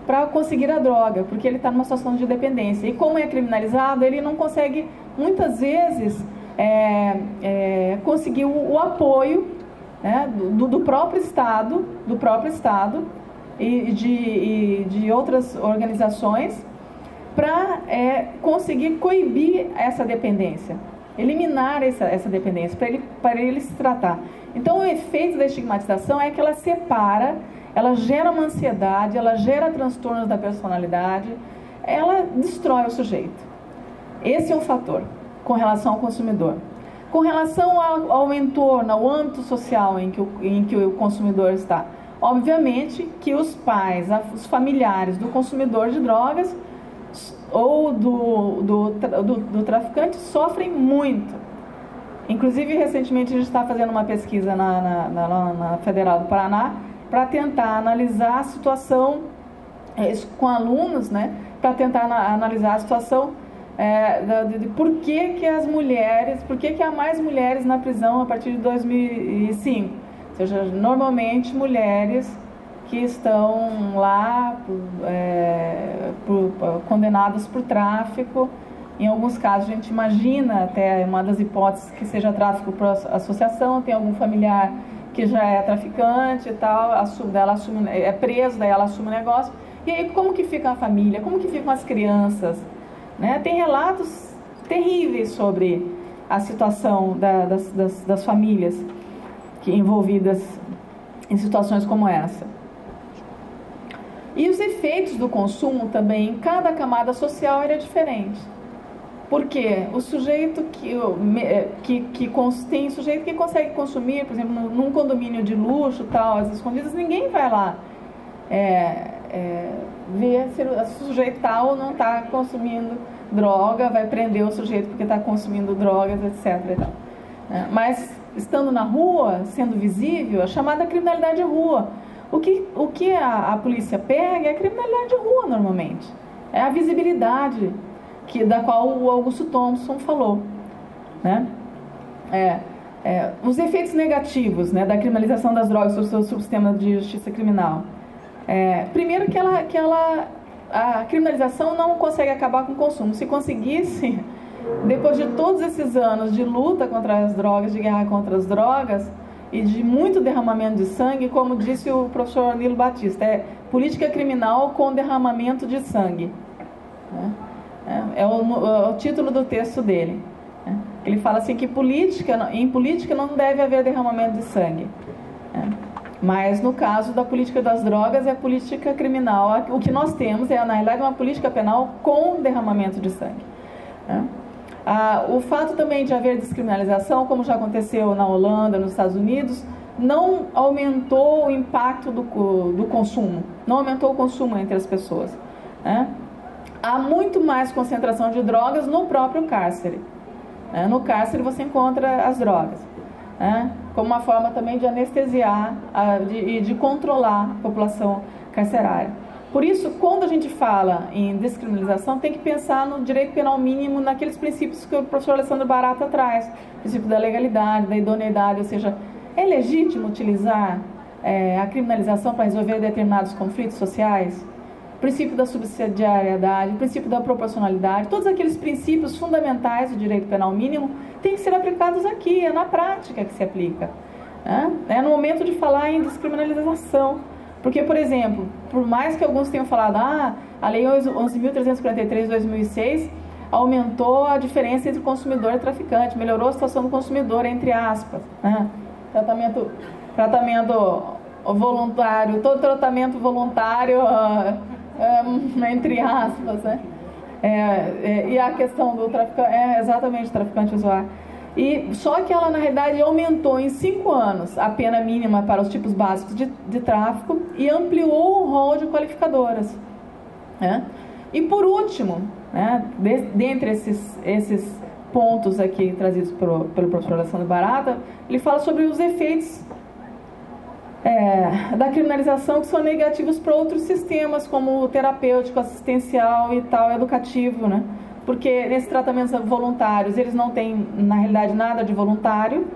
para conseguir a droga, porque ele está numa situação de dependência. E como é criminalizado, ele não consegue, muitas vezes, conseguir o apoio, né, do próprio Estado e de outras organizações para conseguir coibir essa dependência, eliminar essa dependência, para ele se tratar. Então, o efeito da estigmatização é que ela separa, ela gera uma ansiedade, ela gera transtornos da personalidade, ela destrói o sujeito. Esse é um fator com relação ao consumidor. Com relação ao entorno, ao âmbito social em que o consumidor está, obviamente que os pais, os familiares do consumidor de drogas ou do traficante sofrem muito. Inclusive, recentemente a gente está fazendo uma pesquisa na Federal do Paraná para tentar analisar a situação com alunos, né, para tentar analisar a situação de por que há mais mulheres na prisão a partir de 2005. Ou seja, normalmente mulheres que estão lá condenadas por tráfico. Em alguns casos a gente imagina até uma das hipóteses que seja tráfico por associação, tem algum familiar que já é traficante e tal, é preso, daí ela assume o negócio. E aí como que fica a família, como que ficam as crianças? Né? Tem relatos terríveis sobre a situação das famílias envolvidas em situações como essa. E os efeitos do consumo também, em cada camada social era diferente. Porque o sujeito tem sujeito que consegue consumir, por exemplo, num condomínio de luxo, tal, às escondidas, ninguém vai lá ver se o sujeito está ou não está consumindo droga, vai prender o sujeito porque está consumindo drogas, etc. E tal. Mas estando na rua, sendo visível, a chamada criminalidade de rua. O que a polícia pega é a criminalidade de rua, normalmente. É a visibilidade da qual o Augusto Thompson falou, né? Os efeitos negativos, né, da criminalização das drogas sobre o seu subsistema de justiça criminal. Primeiro que a criminalização não consegue acabar com o consumo. Se conseguisse, depois de todos esses anos de luta contra as drogas, de guerra contra as drogas e de muito derramamento de sangue, como disse o professor Nilo Batista, política criminal com derramamento de sangue, né? É o título do texto dele. Ele fala assim que em política não deve haver derramamento de sangue. Mas no caso da política das drogas é política criminal. O que nós temos na realidade, uma política penal com derramamento de sangue. O fato também de haver descriminalização, como já aconteceu na Holanda, nos Estados Unidos, não aumentou o impacto do consumo, não aumentou o consumo entre as pessoas. Há muito mais concentração de drogas no próprio cárcere. No cárcere você encontra as drogas, como uma forma também de anestesiar e de controlar a população carcerária. Por isso, quando a gente fala em descriminalização, tem que pensar no direito penal mínimo, naqueles princípios que o professor Alessandro Barata traz, o princípio da legalidade, da idoneidade, ou seja, é legítimo utilizar a criminalização para resolver determinados conflitos sociais? O princípio da subsidiariedade, o princípio da proporcionalidade, todos aqueles princípios fundamentais do direito penal mínimo têm que ser aplicados aqui, é na prática que se aplica. É no momento de falar em descriminalização. Porque, por exemplo, por mais que alguns tenham falado, a Lei 11.343 de 2006 aumentou a diferença entre consumidor e traficante, melhorou a situação do consumidor, entre aspas. Tratamento voluntário, todo tratamento voluntário, entre aspas, né? E a questão do traficante, exatamente, traficante usuário. Só que ela, na realidade, aumentou em 5 anos a pena mínima para os tipos básicos de tráfico e ampliou o rol de qualificadoras. E por último, dentre esses pontos aqui trazidos pelo professor Alessandro Barata, ele fala sobre os efeitos da criminalização que são negativos para outros sistemas, como o terapêutico, assistencial e tal, educativo, né? Porque nesses tratamentos voluntários, eles não têm, na realidade, nada de voluntário.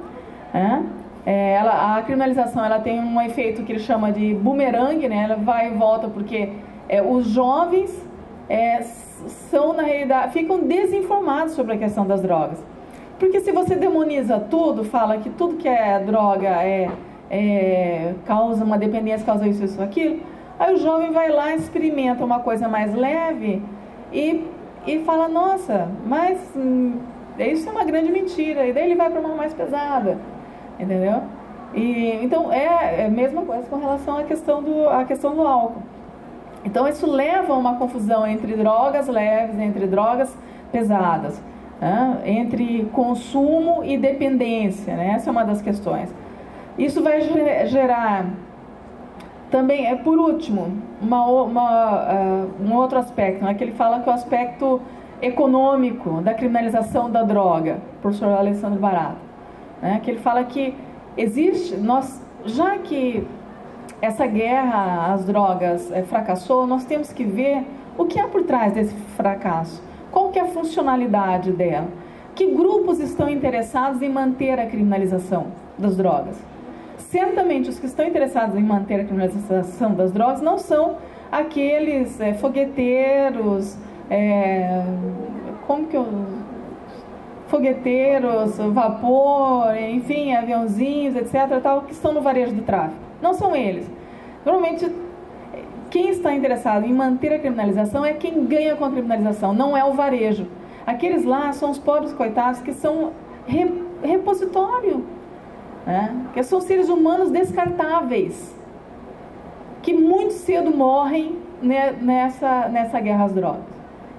A criminalização ela tem um efeito que ele chama de bumerangue, né? Ela vai e volta, porque os jovens são, na realidade, ficam desinformados sobre a questão das drogas. Porque se você demoniza tudo, fala que tudo que é droga causa uma dependência, causa isso, aquilo, aí o jovem vai lá, experimenta uma coisa mais leve e fala, nossa, mas isso é uma grande mentira, e daí ele vai para uma mais pesada, entendeu? Então é a mesma coisa com relação à questão do álcool. Então isso leva a uma confusão entre drogas leves, entre drogas pesadas, entre consumo e dependência, né? Essa é uma das questões. Isso vai gerar também, por último, um outro aspecto, né, que ele fala que é o aspecto econômico da criminalização da droga, o professor Alessandro Barata, né, que ele fala que existe, já que essa guerra às drogas fracassou, nós temos que ver o que há por trás desse fracasso, qual que é a funcionalidade dela, que grupos estão interessados em manter a criminalização das drogas. Certamente os que estão interessados em manter a criminalização das drogas não são aqueles fogueteiros, fogueteiros, vapor, enfim, aviãozinhos, etc., tal, que estão no varejo do tráfico. Não são eles. Normalmente, quem está interessado em manter a criminalização é quem ganha com a criminalização, não é o varejo. Aqueles lá são os pobres coitados que são repositório, que são seres humanos descartáveis, que muito cedo morrem nessa guerra às drogas.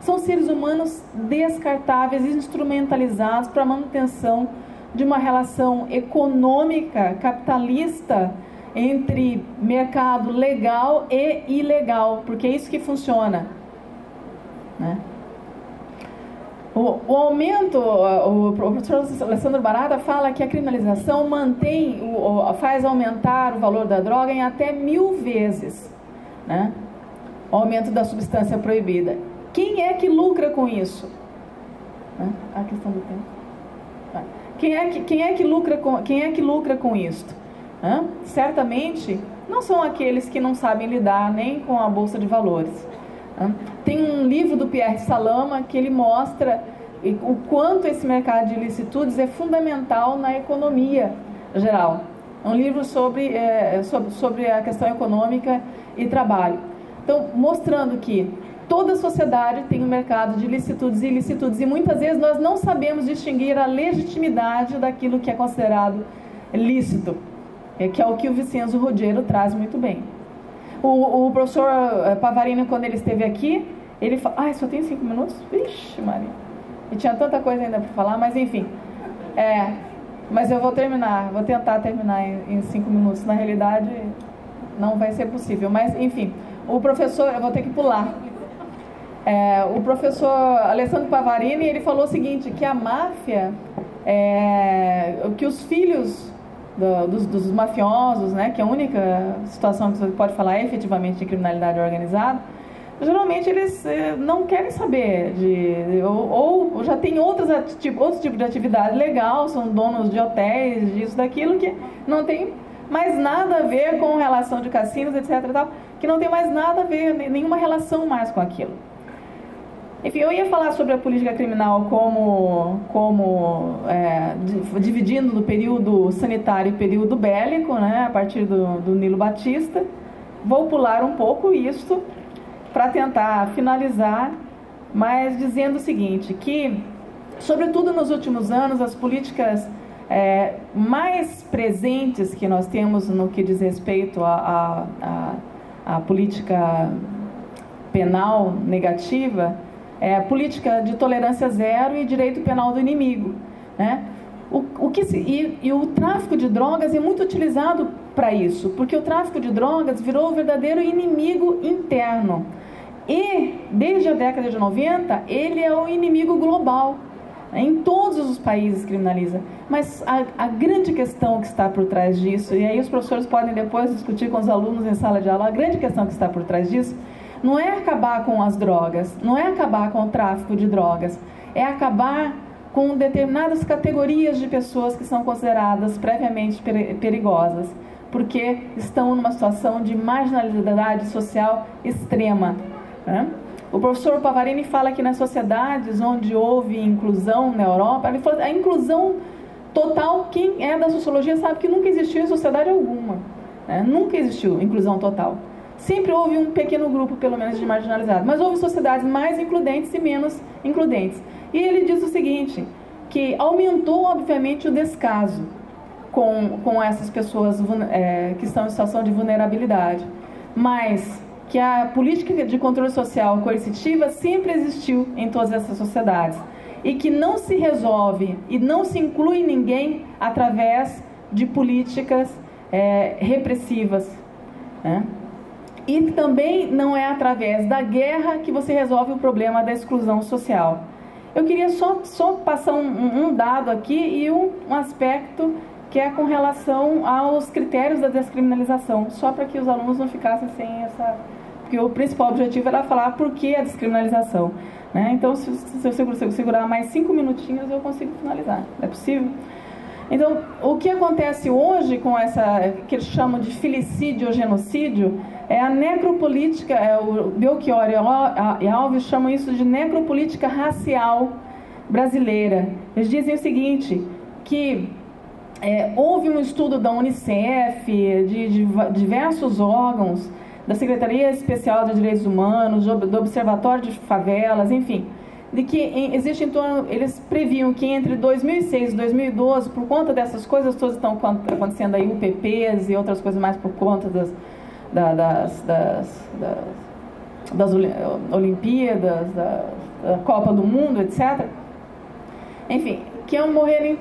são seres humanos descartáveis, instrumentalizados para a manutenção de uma relação econômica, capitalista, entre mercado legal e ilegal, porque é isso que funciona, né? O aumento, o professor Alessandro Barata fala que a criminalização faz aumentar o valor da droga em até 1000 vezes, né? O aumento da substância proibida. Quem é que lucra com isso? Né? A questão do tempo. Quem é que lucra com isso? Certamente não são aqueles que não sabem lidar nem com a bolsa de valores. Tem um livro do Pierre Salama que ele mostra o quanto esse mercado de ilicitudes é fundamental na economia geral. É um livro sobre a questão econômica e trabalho. Então, mostrando que toda a sociedade tem um mercado de licitudes e ilicitudes, e muitas vezes nós não sabemos distinguir a legitimidade daquilo que é considerado lícito, que é o que o Vicenzo Ruggiero traz muito bem. O professor Pavarini, quando ele esteve aqui, ele falou... só tem 5 minutos? Vixe, Maria. E tinha tanta coisa ainda para falar, mas enfim. Mas eu vou tentar terminar em 5 minutos. Na realidade, não vai ser possível. Mas, enfim, o professor... Eu vou ter que pular. O professor Alessandro Pavarini, ele falou o seguinte, que a máfia, que os filhos dos mafiosos, né, que é a única situação que você pode falar efetivamente de criminalidade organizada, geralmente eles não querem saber ou já tem outro tipo de atividade legal, são donos de hotéis, disso, daquilo, que não tem mais nada a ver com relação de cassinos, etc. Tal, que não tem mais nada a ver, nenhuma relação mais com aquilo. Enfim, eu ia falar sobre a política criminal dividindo no período sanitário e período bélico, né, a partir do Nilo Batista. Vou pular um pouco isso para tentar finalizar, mas dizendo o seguinte, que, sobretudo nos últimos anos, as políticas mais presentes que nós temos no que diz respeito à política penal negativa, a política de tolerância zero e direito penal do inimigo, né? E o tráfico de drogas é muito utilizado para isso, porque o tráfico de drogas virou o verdadeiro inimigo interno. E, desde a década de 90, ele é o inimigo global. Em todos os países criminaliza. Mas a grande questão que está por trás disso, e aí os professores podem depois discutir com os alunos em sala de aula, a grande questão que está por trás disso, não é acabar com as drogas, não é acabar com o tráfico de drogas, é acabar com determinadas categorias de pessoas que são consideradas previamente perigosas, porque estão numa situação de marginalidade social extrema, né? O professor Pavarini fala que nas sociedades onde houve inclusão na Europa, ele fala, a inclusão total, quem é da sociologia sabe que nunca existiu em sociedade alguma, né? Nunca existiu inclusão total. Sempre houve um pequeno grupo, pelo menos, de marginalizados, mas houve sociedades mais includentes e menos includentes. E ele diz o seguinte, que aumentou, obviamente, o descaso com essas pessoas que estão em situação de vulnerabilidade, mas que a política de controle social coercitiva sempre existiu em todas essas sociedades e que não se resolve e não se inclui ninguém através de políticas repressivas, né? E também não é através da guerra que você resolve o problema da exclusão social. Eu queria só passar um dado aqui e um aspecto que é com relação aos critérios da descriminalização, só para que os alunos não ficassem sem essa... Porque o principal objetivo era falar por que a descriminalização, né? Então, se eu segurar mais 5 minutinhos, eu consigo finalizar. É possível? Então, o que acontece hoje com essa, que eles chamam de filicídio ou genocídio, é a necropolítica, o Belchior e Alves chamam isso de necropolítica racial brasileira. Eles dizem o seguinte, que houve um estudo da Unicef, de diversos órgãos, da Secretaria Especial de Direitos Humanos, do Observatório de Favelas, enfim, de que existe em torno, eles previam que entre 2006 e 2012, por conta dessas coisas todas que estão acontecendo aí, UPPs e outras coisas mais por conta das Olimpíadas, Copa do Mundo, etc. Enfim, que iam morrer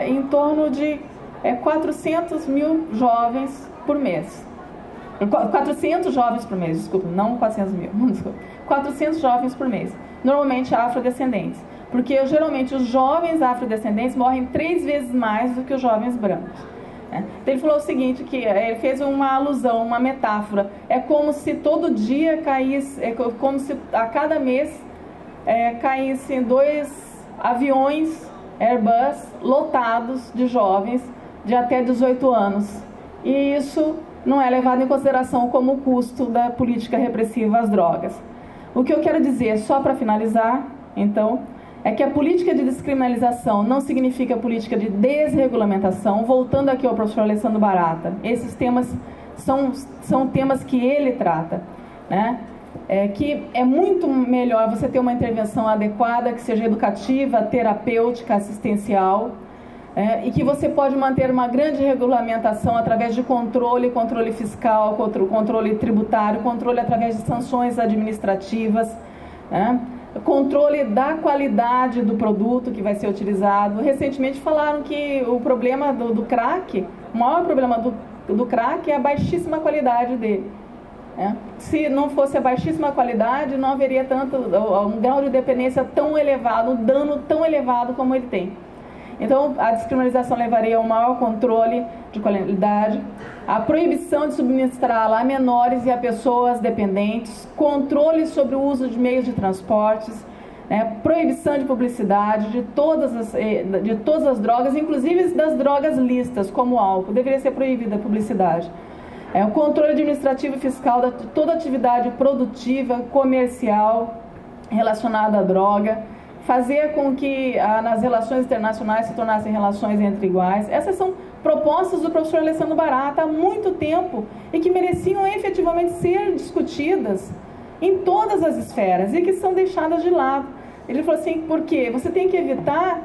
em torno de 400 mil jovens por mês. 400 jovens por mês, desculpa, não 400 mil, desculpa. 400 jovens por mês, normalmente afrodescendentes, porque geralmente os jovens afrodescendentes morrem 3 vezes mais do que os jovens brancos. Então ele falou o seguinte, que ele fez uma alusão, uma metáfora, é como se todo dia caísse, como se a cada mês caíssem 2 aviões Airbus lotados de jovens de até 18 anos, e isso não é levado em consideração como o custo da política repressiva às drogas. O que eu quero dizer, só para finalizar, então, é que a política de descriminalização não significa política de desregulamentação. Voltando aqui ao professor Alessandro Barata, esses temas são temas que ele trata, né? Que é muito melhor você ter uma intervenção adequada, que seja educativa, terapêutica, assistencial, e que você pode manter uma grande regulamentação através de controle fiscal, controle tributário, controle através de sanções administrativas, controle da qualidade do produto que vai ser utilizado. Recentemente falaram que o problema do crack, o maior problema do crack é a baixíssima qualidade dele. Se não fosse a baixíssima qualidade, não haveria um grau de dependência tão elevado, um dano tão elevado como ele tem. Então, a descriminalização levaria a um maior controle de qualidade, a proibição de subministrá-la a menores e a pessoas dependentes, controle sobre o uso de meios de transportes, proibição de publicidade de todas as drogas, inclusive das drogas lícitas, como o álcool. Deveria ser proibida a publicidade. O controle administrativo e fiscal de toda atividade produtiva, comercial, relacionada à droga, fazer com que nas relações internacionais se tornassem relações entre iguais. Essas são propostas do professor Alessandro Barata há muito tempo e que mereciam efetivamente ser discutidas em todas as esferas e que são deixadas de lado. Ele falou assim, por quê? Você tem que evitar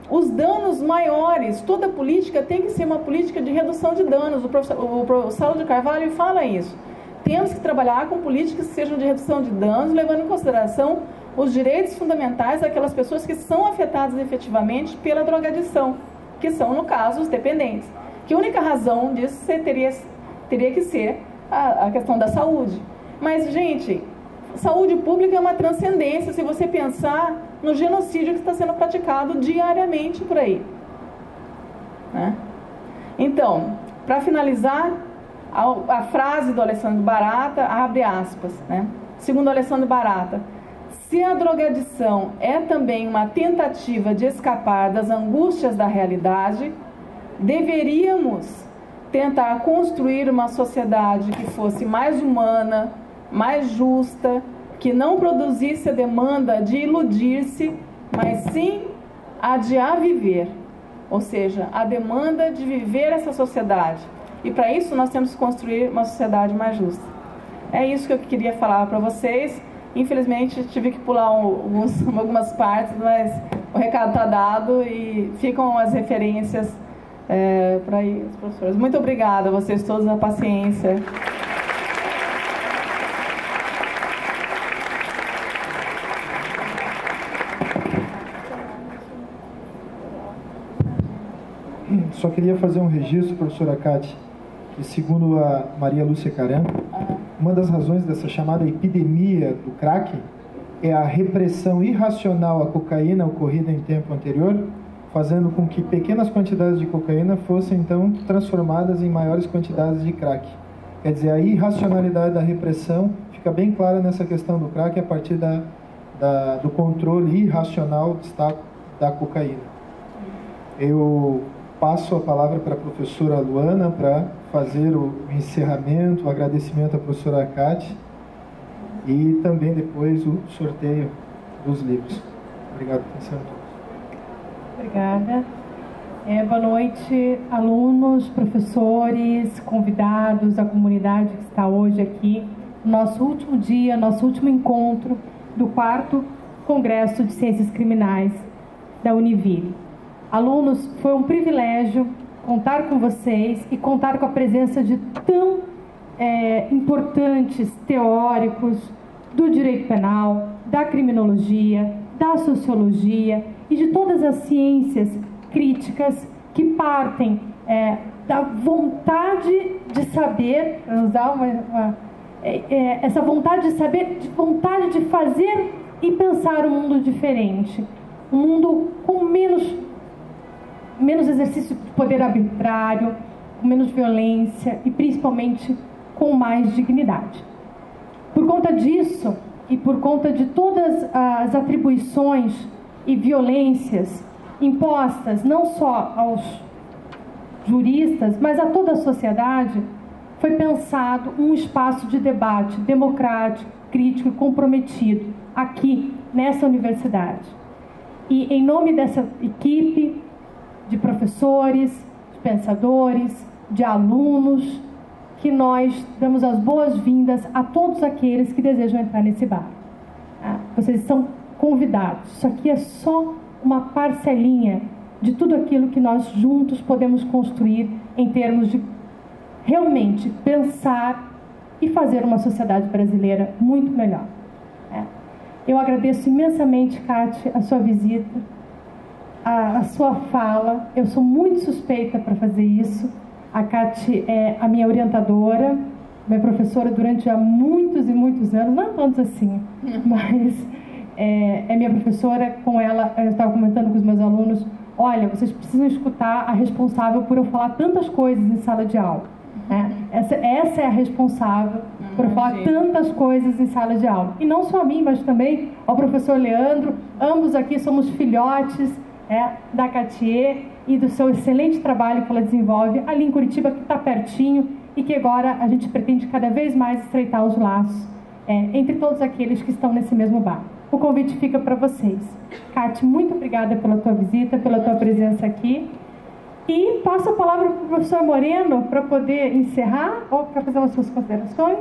os danos maiores. Toda política tem que ser uma política de redução de danos. O professor Saulo de Carvalho fala isso. Temos que trabalhar com políticas que sejam de redução de danos, levando em consideração os direitos fundamentais daquelas pessoas que são afetadas efetivamente pela drogadição, que são, no caso, os dependentes. Que a única razão disso teria que ser a questão da saúde. Mas, gente, saúde pública é uma transcendência se você pensar no genocídio que está sendo praticado diariamente por aí. Então, para finalizar, a frase do Alessandro Barata abre aspas, Segundo Alessandro Barata, se a drogadição é também uma tentativa de escapar das angústias da realidade, deveríamos tentar construir uma sociedade que fosse mais humana, mais justa, que não produzisse a demanda de iludir-se, mas sim a de viver, ou seja, a demanda de viver essa sociedade. E para isso nós temos que construir uma sociedade mais justa. É isso que eu queria falar para vocês. Infelizmente tive que pular algumas partes, mas o recado está dado e ficam as referências para os professores. Muito obrigada a vocês todos, a paciência. Só queria fazer um registro, professora Cátia, que segundo a Maria Lúcia Caram, uma das razões dessa chamada epidemia do crack é a repressão irracional à cocaína ocorrida em tempo anterior, fazendo com que pequenas quantidades de cocaína fossem, então, transformadas em maiores quantidades de crack. Quer dizer, a irracionalidade da repressão fica bem clara nessa questão do crack a partir do controle irracional da cocaína. Eu passo a palavra para a professora Luana para fazer o encerramento, o agradecimento à professora Cátia e também depois o sorteio dos livros. Obrigado por atenção a todos. Obrigada. Boa noite, alunos, professores, convidados, a comunidade que está hoje aqui. Nosso último dia, nosso último encontro do 4º Congresso de Ciências Criminais da Univille. Alunos, foi um privilégio contar com vocês e contar com a presença de tão importantes teóricos do direito penal, da criminologia, da sociologia e de todas as ciências críticas que partem da vontade de saber, usar essa vontade de saber, de vontade de fazer e pensar um mundo diferente, um mundo com menos exercício de poder arbitrário, com menos violência e principalmente com mais dignidade. Por conta disso e por conta de todas as atribuições e violências impostas não só aos juristas, mas a toda a sociedade, foi pensado um espaço de debate democrático, crítico e comprometido aqui nessa universidade. E em nome dessa equipe de professores, de pensadores, de alunos, que nós damos as boas-vindas a todos aqueles que desejam entrar nesse bar. Vocês são convidados. Isso aqui é só uma parcelinha de tudo aquilo que nós juntos podemos construir em termos de realmente pensar e fazer uma sociedade brasileira muito melhor. Eu agradeço imensamente, Kati, a sua visita, a sua fala. Eu sou muito suspeita para fazer isso. A Kati é a minha orientadora, minha professora durante há muitos e muitos anos, não tantos assim, mas é minha professora. Com ela, eu estava comentando com os meus alunos, olha, vocês precisam escutar a responsável por eu falar tantas coisas em sala de aula. Essa é a responsável por eu falar tantas coisas em sala de aula. E não só a mim, mas também ao professor Leandro. Ambos aqui somos filhotes da Katiê e do seu excelente trabalho que ela desenvolve ali em Curitiba, que está pertinho e que agora a gente pretende cada vez mais estreitar os laços entre todos aqueles que estão nesse mesmo bar. O convite fica para vocês. Kati, muito obrigada pela tua visita, pela tua presença aqui. E passo a palavra para o professor Moreno para poder encerrar ou para fazer as suas considerações.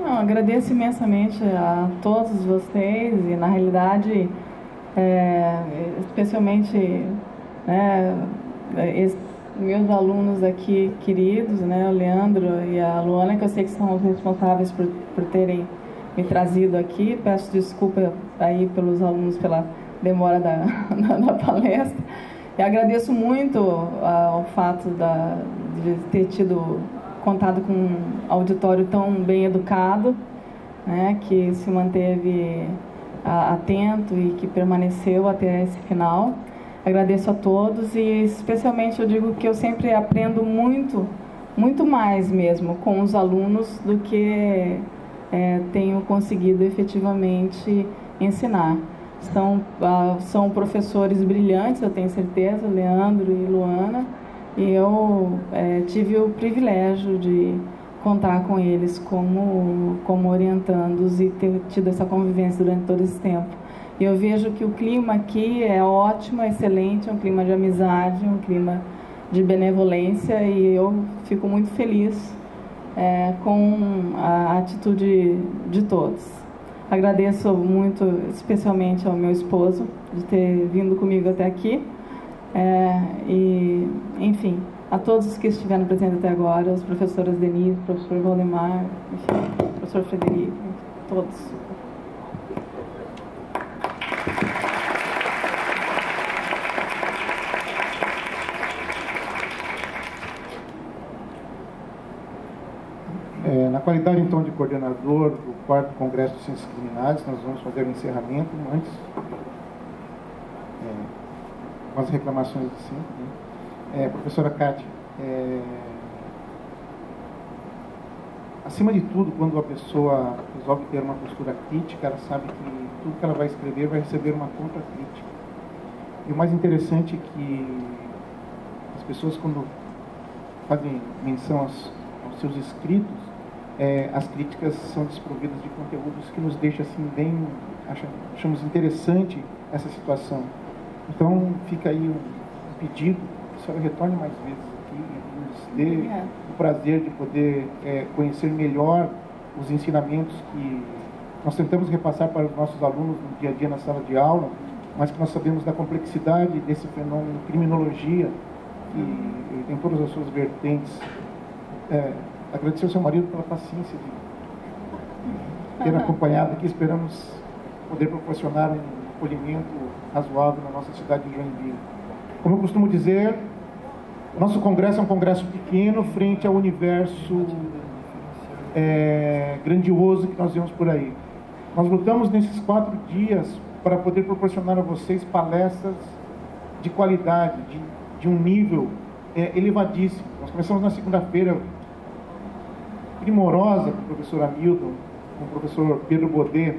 Não, agradeço imensamente a todos vocês e, na realidade, especialmente meus alunos aqui queridos, o Leandro e a Luana, que eu sei que são os responsáveis por terem me trazido aqui. Peço desculpa aí pelos alunos pela demora da palestra. E agradeço muito ao fato de ter contado com um auditório tão bem educado, que se manteve atento e que permaneceu até esse final. Agradeço a todos e especialmente eu digo que eu sempre aprendo muito, muito mais mesmo com os alunos do que tenho conseguido efetivamente ensinar. São professores brilhantes, eu tenho certeza, Leandro e Luana, e eu tive o privilégio de contar com eles como orientandos e ter tido essa convivência durante todo esse tempo. E eu vejo que o clima aqui é ótimo, é excelente, é um clima de amizade, um clima de benevolência, e eu fico muito feliz com a atitude de todos. Agradeço muito, especialmente ao meu esposo, de ter vindo comigo até aqui. E, enfim, a todos os que estiveram presentes até agora, os professores Denise, professor Valdemar, enfim, professor Frederico, todos. Na qualidade, então, de coordenador do 4º Congresso de Ciências Criminais, nós vamos fazer o encerramento antes, com as reclamações de sempre. Professora Kati, acima de tudo, quando a pessoa resolve ter uma postura crítica, ela sabe que tudo que ela vai escrever vai receber uma contra-crítica. E o mais interessante é que as pessoas, quando fazem menção aos seus escritos, as críticas são desprovidas de conteúdos, que nos deixa assim bem, achamos interessante essa situação. Então fica aí um pedido que a senhora retorne mais vezes aqui e nos dê o prazer de poder conhecer melhor os ensinamentos que nós tentamos repassar para os nossos alunos no dia a dia na sala de aula, mas que nós sabemos da complexidade desse fenômeno criminologia, que tem todas as suas vertentes. Agradecer ao seu marido pela paciência ter acompanhado aqui. Esperamos poder proporcionar um acolhimento razoável na nossa cidade de Joinville. Como eu costumo dizer, o nosso congresso é um congresso pequeno frente ao universo grandioso que nós vemos por aí. Nós lutamos nesses 4 dias para poder proporcionar a vocês palestras de qualidade, de um nível elevadíssimo. Nós começamos na segunda-feira primorosa com o professor Hamilton, com o professor Pedro Bodet.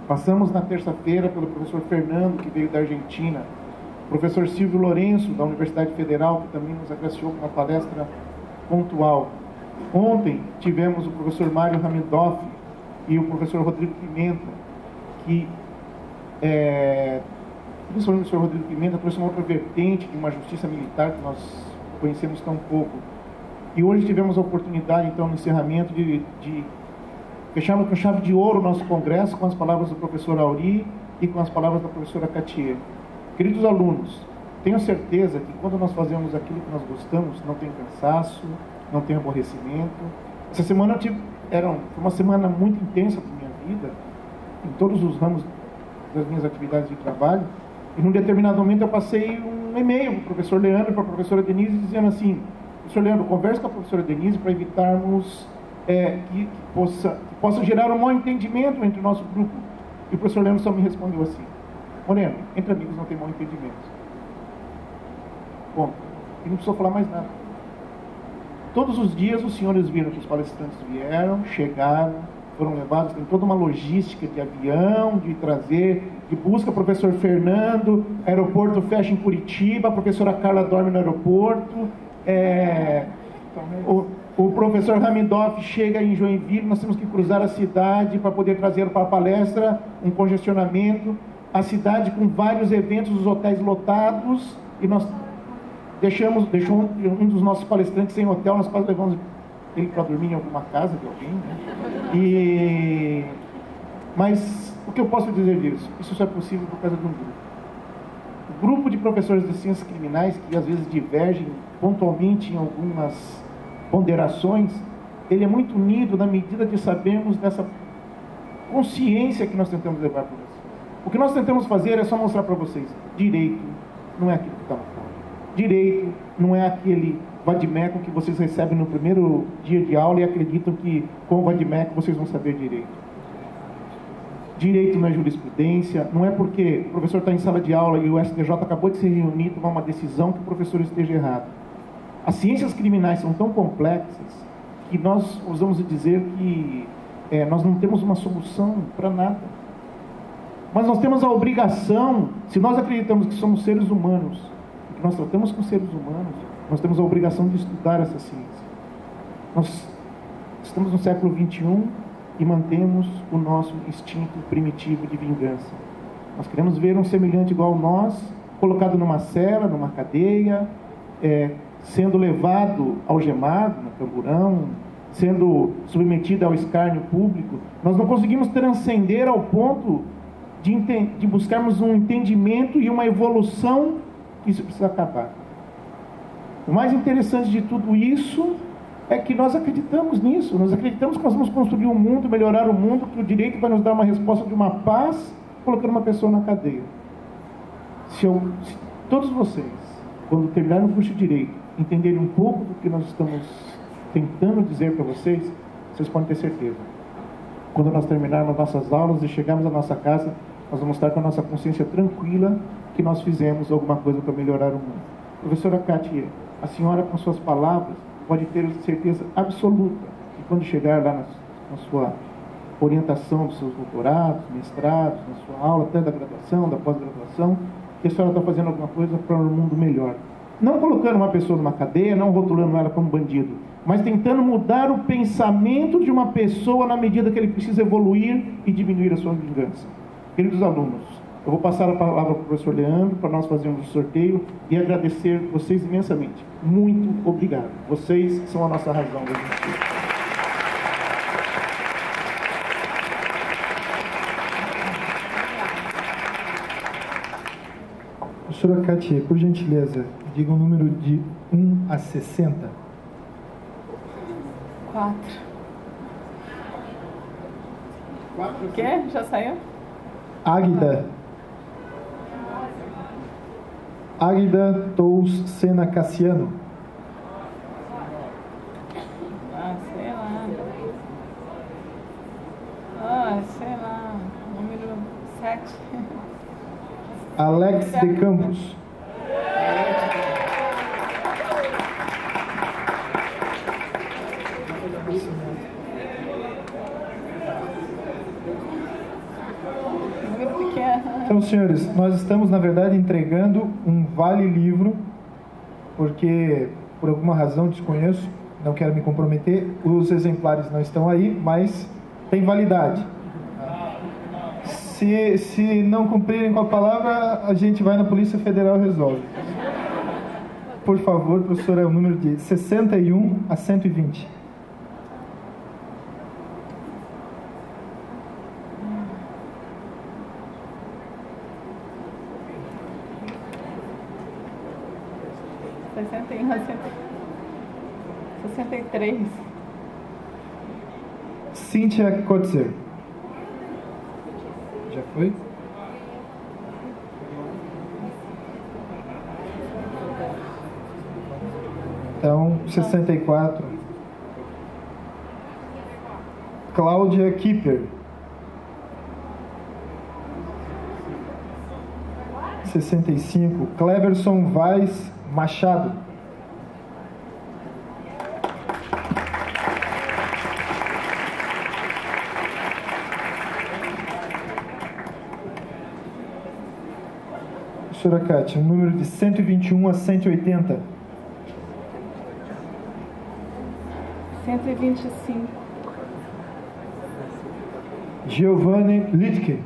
Passamos na terça-feira pelo professor Fernando, que veio da Argentina, o professor Silvio Lourenço, da Universidade Federal, que também nos agraciou com uma palestra pontual. Ontem tivemos o professor Mário Hamidoff e o professor Rodrigo Pimenta, que principalmente o professor Rodrigo Pimenta trouxe uma outra vertente de uma justiça militar que nós conhecemos tão pouco. E hoje tivemos a oportunidade, então, no encerramento, de fecharmos com chave de ouro o nosso congresso com as palavras do professor Auri e com as palavras da professora Catier. Queridos alunos, tenho certeza que quando nós fazemos aquilo que nós gostamos, não tem cansaço, não tem aborrecimento. Essa semana foi uma semana muito intensa para minha vida, em todos os ramos das minhas atividades de trabalho, e num determinado momento eu passei um e-mail para o professor Leandro e para a professora Denise, dizendo assim: professor Leandro, converse com a professora Denise para evitarmos que possa gerar um mau entendimento entre o nosso grupo. E o professor Leandro só me respondeu assim: Moreno, entre amigos não tem mau entendimento. Bom, e não precisou falar mais nada. Todos os dias os senhores viram que os palestrantes vieram, chegaram, foram levados, tem toda uma logística de avião, de trazer, de busca. O professor Fernando, aeroporto fecha em Curitiba, a professora Carla dorme no aeroporto, o professor Hamidoff chega em Joinville, nós temos que cruzar a cidade para poder trazer para a palestra, um congestionamento, a cidade com vários eventos, os hotéis lotados, e nós deixou um dos nossos palestrantes sem hotel, nós quase levamos ele para dormir em alguma casa de alguém, né? Mas o que eu posso dizer disso? Isso só é possível por causa de um grupo. O grupo de professores de ciências criminais, que às vezes divergem pontualmente em algumas ponderações, ele é muito unido na medida de sabermos dessa consciência que nós tentamos levar para vocês. O que nós tentamos fazer é só mostrar para vocês: direito não é aquilo que está no código. Direito não é aquele vadimeco que vocês recebem no primeiro dia de aula e acreditam que com o vadimeco vocês vão saber direito. Direito não é jurisprudência, não é porque o professor está em sala de aula e o STJ acabou de se reunir e tomar uma decisão que o professor esteja errado. As ciências criminais são tão complexas que nós ousamos dizer que nós não temos uma solução para nada. Mas nós temos a obrigação, se nós acreditamos que somos seres humanos, que nós tratamos com seres humanos, nós temos a obrigação de estudar essa ciência. Nós estamos no século XXI e mantemos o nosso instinto primitivo de vingança. Nós queremos ver um semelhante igual a nós, colocado numa cela, numa cadeia, sendo levado algemado no camburão, sendo submetido ao escárnio público. Nós não conseguimos transcender ao ponto de buscarmos um entendimento e uma evolução, que isso precisa acabar. O mais interessante de tudo isso é que nós acreditamos nisso, nós acreditamos que nós vamos construir um mundo, melhorar o mundo, que o direito vai nos dar uma resposta de uma paz, colocando uma pessoa na cadeia. Se todos vocês, quando terminarem o curso de Direito, entenderem um pouco do que nós estamos tentando dizer para vocês, vocês podem ter certeza. Quando nós terminarmos nossas aulas e chegarmos à nossa casa, nós vamos estar com a nossa consciência tranquila que nós fizemos alguma coisa para melhorar o mundo. Professora Kátia, a senhora, com suas palavras, pode ter certeza absoluta que quando chegar lá na sua orientação dos seus doutorados, mestrados, na sua aula, até da graduação, da pós-graduação, que a senhora está fazendo alguma coisa para um mundo melhor. Não colocando uma pessoa numa cadeia, não rotulando ela como bandido, mas tentando mudar o pensamento de uma pessoa na medida que ele precisa evoluir e diminuir a sua vingança. Queridos alunos, eu vou passar a palavra para o professor Leandro, para nós fazermos o sorteio e agradecer vocês imensamente. Muito obrigado. Vocês são a nossa razão da existir. Professora Kátia, por gentileza, diga um número de 1 a 60. 4. O quê? Já saiu? Águida Tous Sena Cassiano. Sei lá. Número 7. Alex de Campos. Então, senhores, nós estamos, na verdade, entregando um vale-livro, porque, por alguma razão, desconheço, não quero me comprometer, os exemplares não estão aí, mas tem validade. Se não cumprirem com a palavra, a gente vai na Polícia Federal e resolve. Por favor, professor, é o número de 61 a 120. e 63. Cíntia Kotzer. Já foi? Então, 64. Cláudia Kipper. 65. Cleverson Vaz Machado. Professora Kátia, um número de 121 a 180. 125. Giovanni Littke.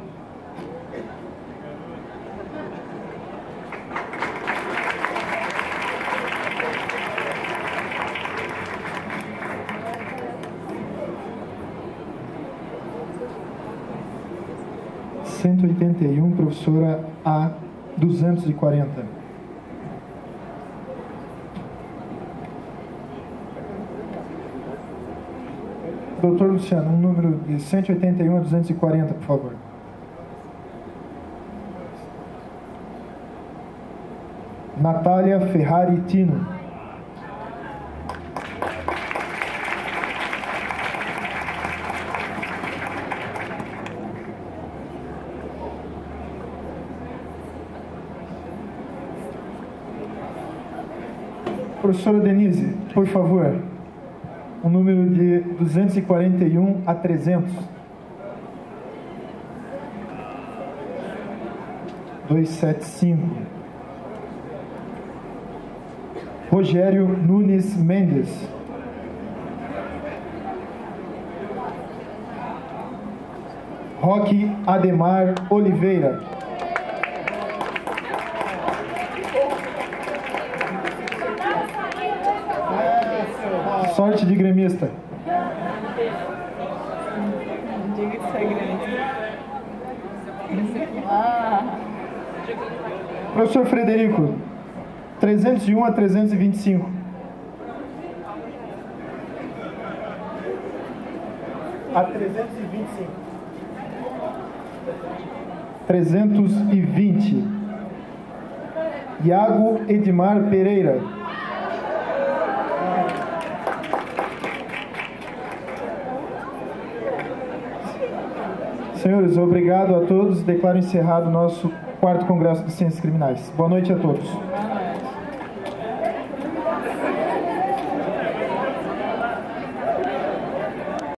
181, professora A 240. Doutor Luciano, um número de 181 a 240, por favor. Natália Ferrari Tino. Professora Denise, por favor, um número de 241 a 300. 275. Rogério Nunes Mendes. Roque Ademar Oliveira. Sorte de gremista. Diga que você é gremista. Professor Frederico, 301 a 325. A 325. 320. Iago Edmar Pereira. Senhores, obrigado a todos. Declaro encerrado o nosso 4º Congresso de Ciências Criminais. Boa noite a todos.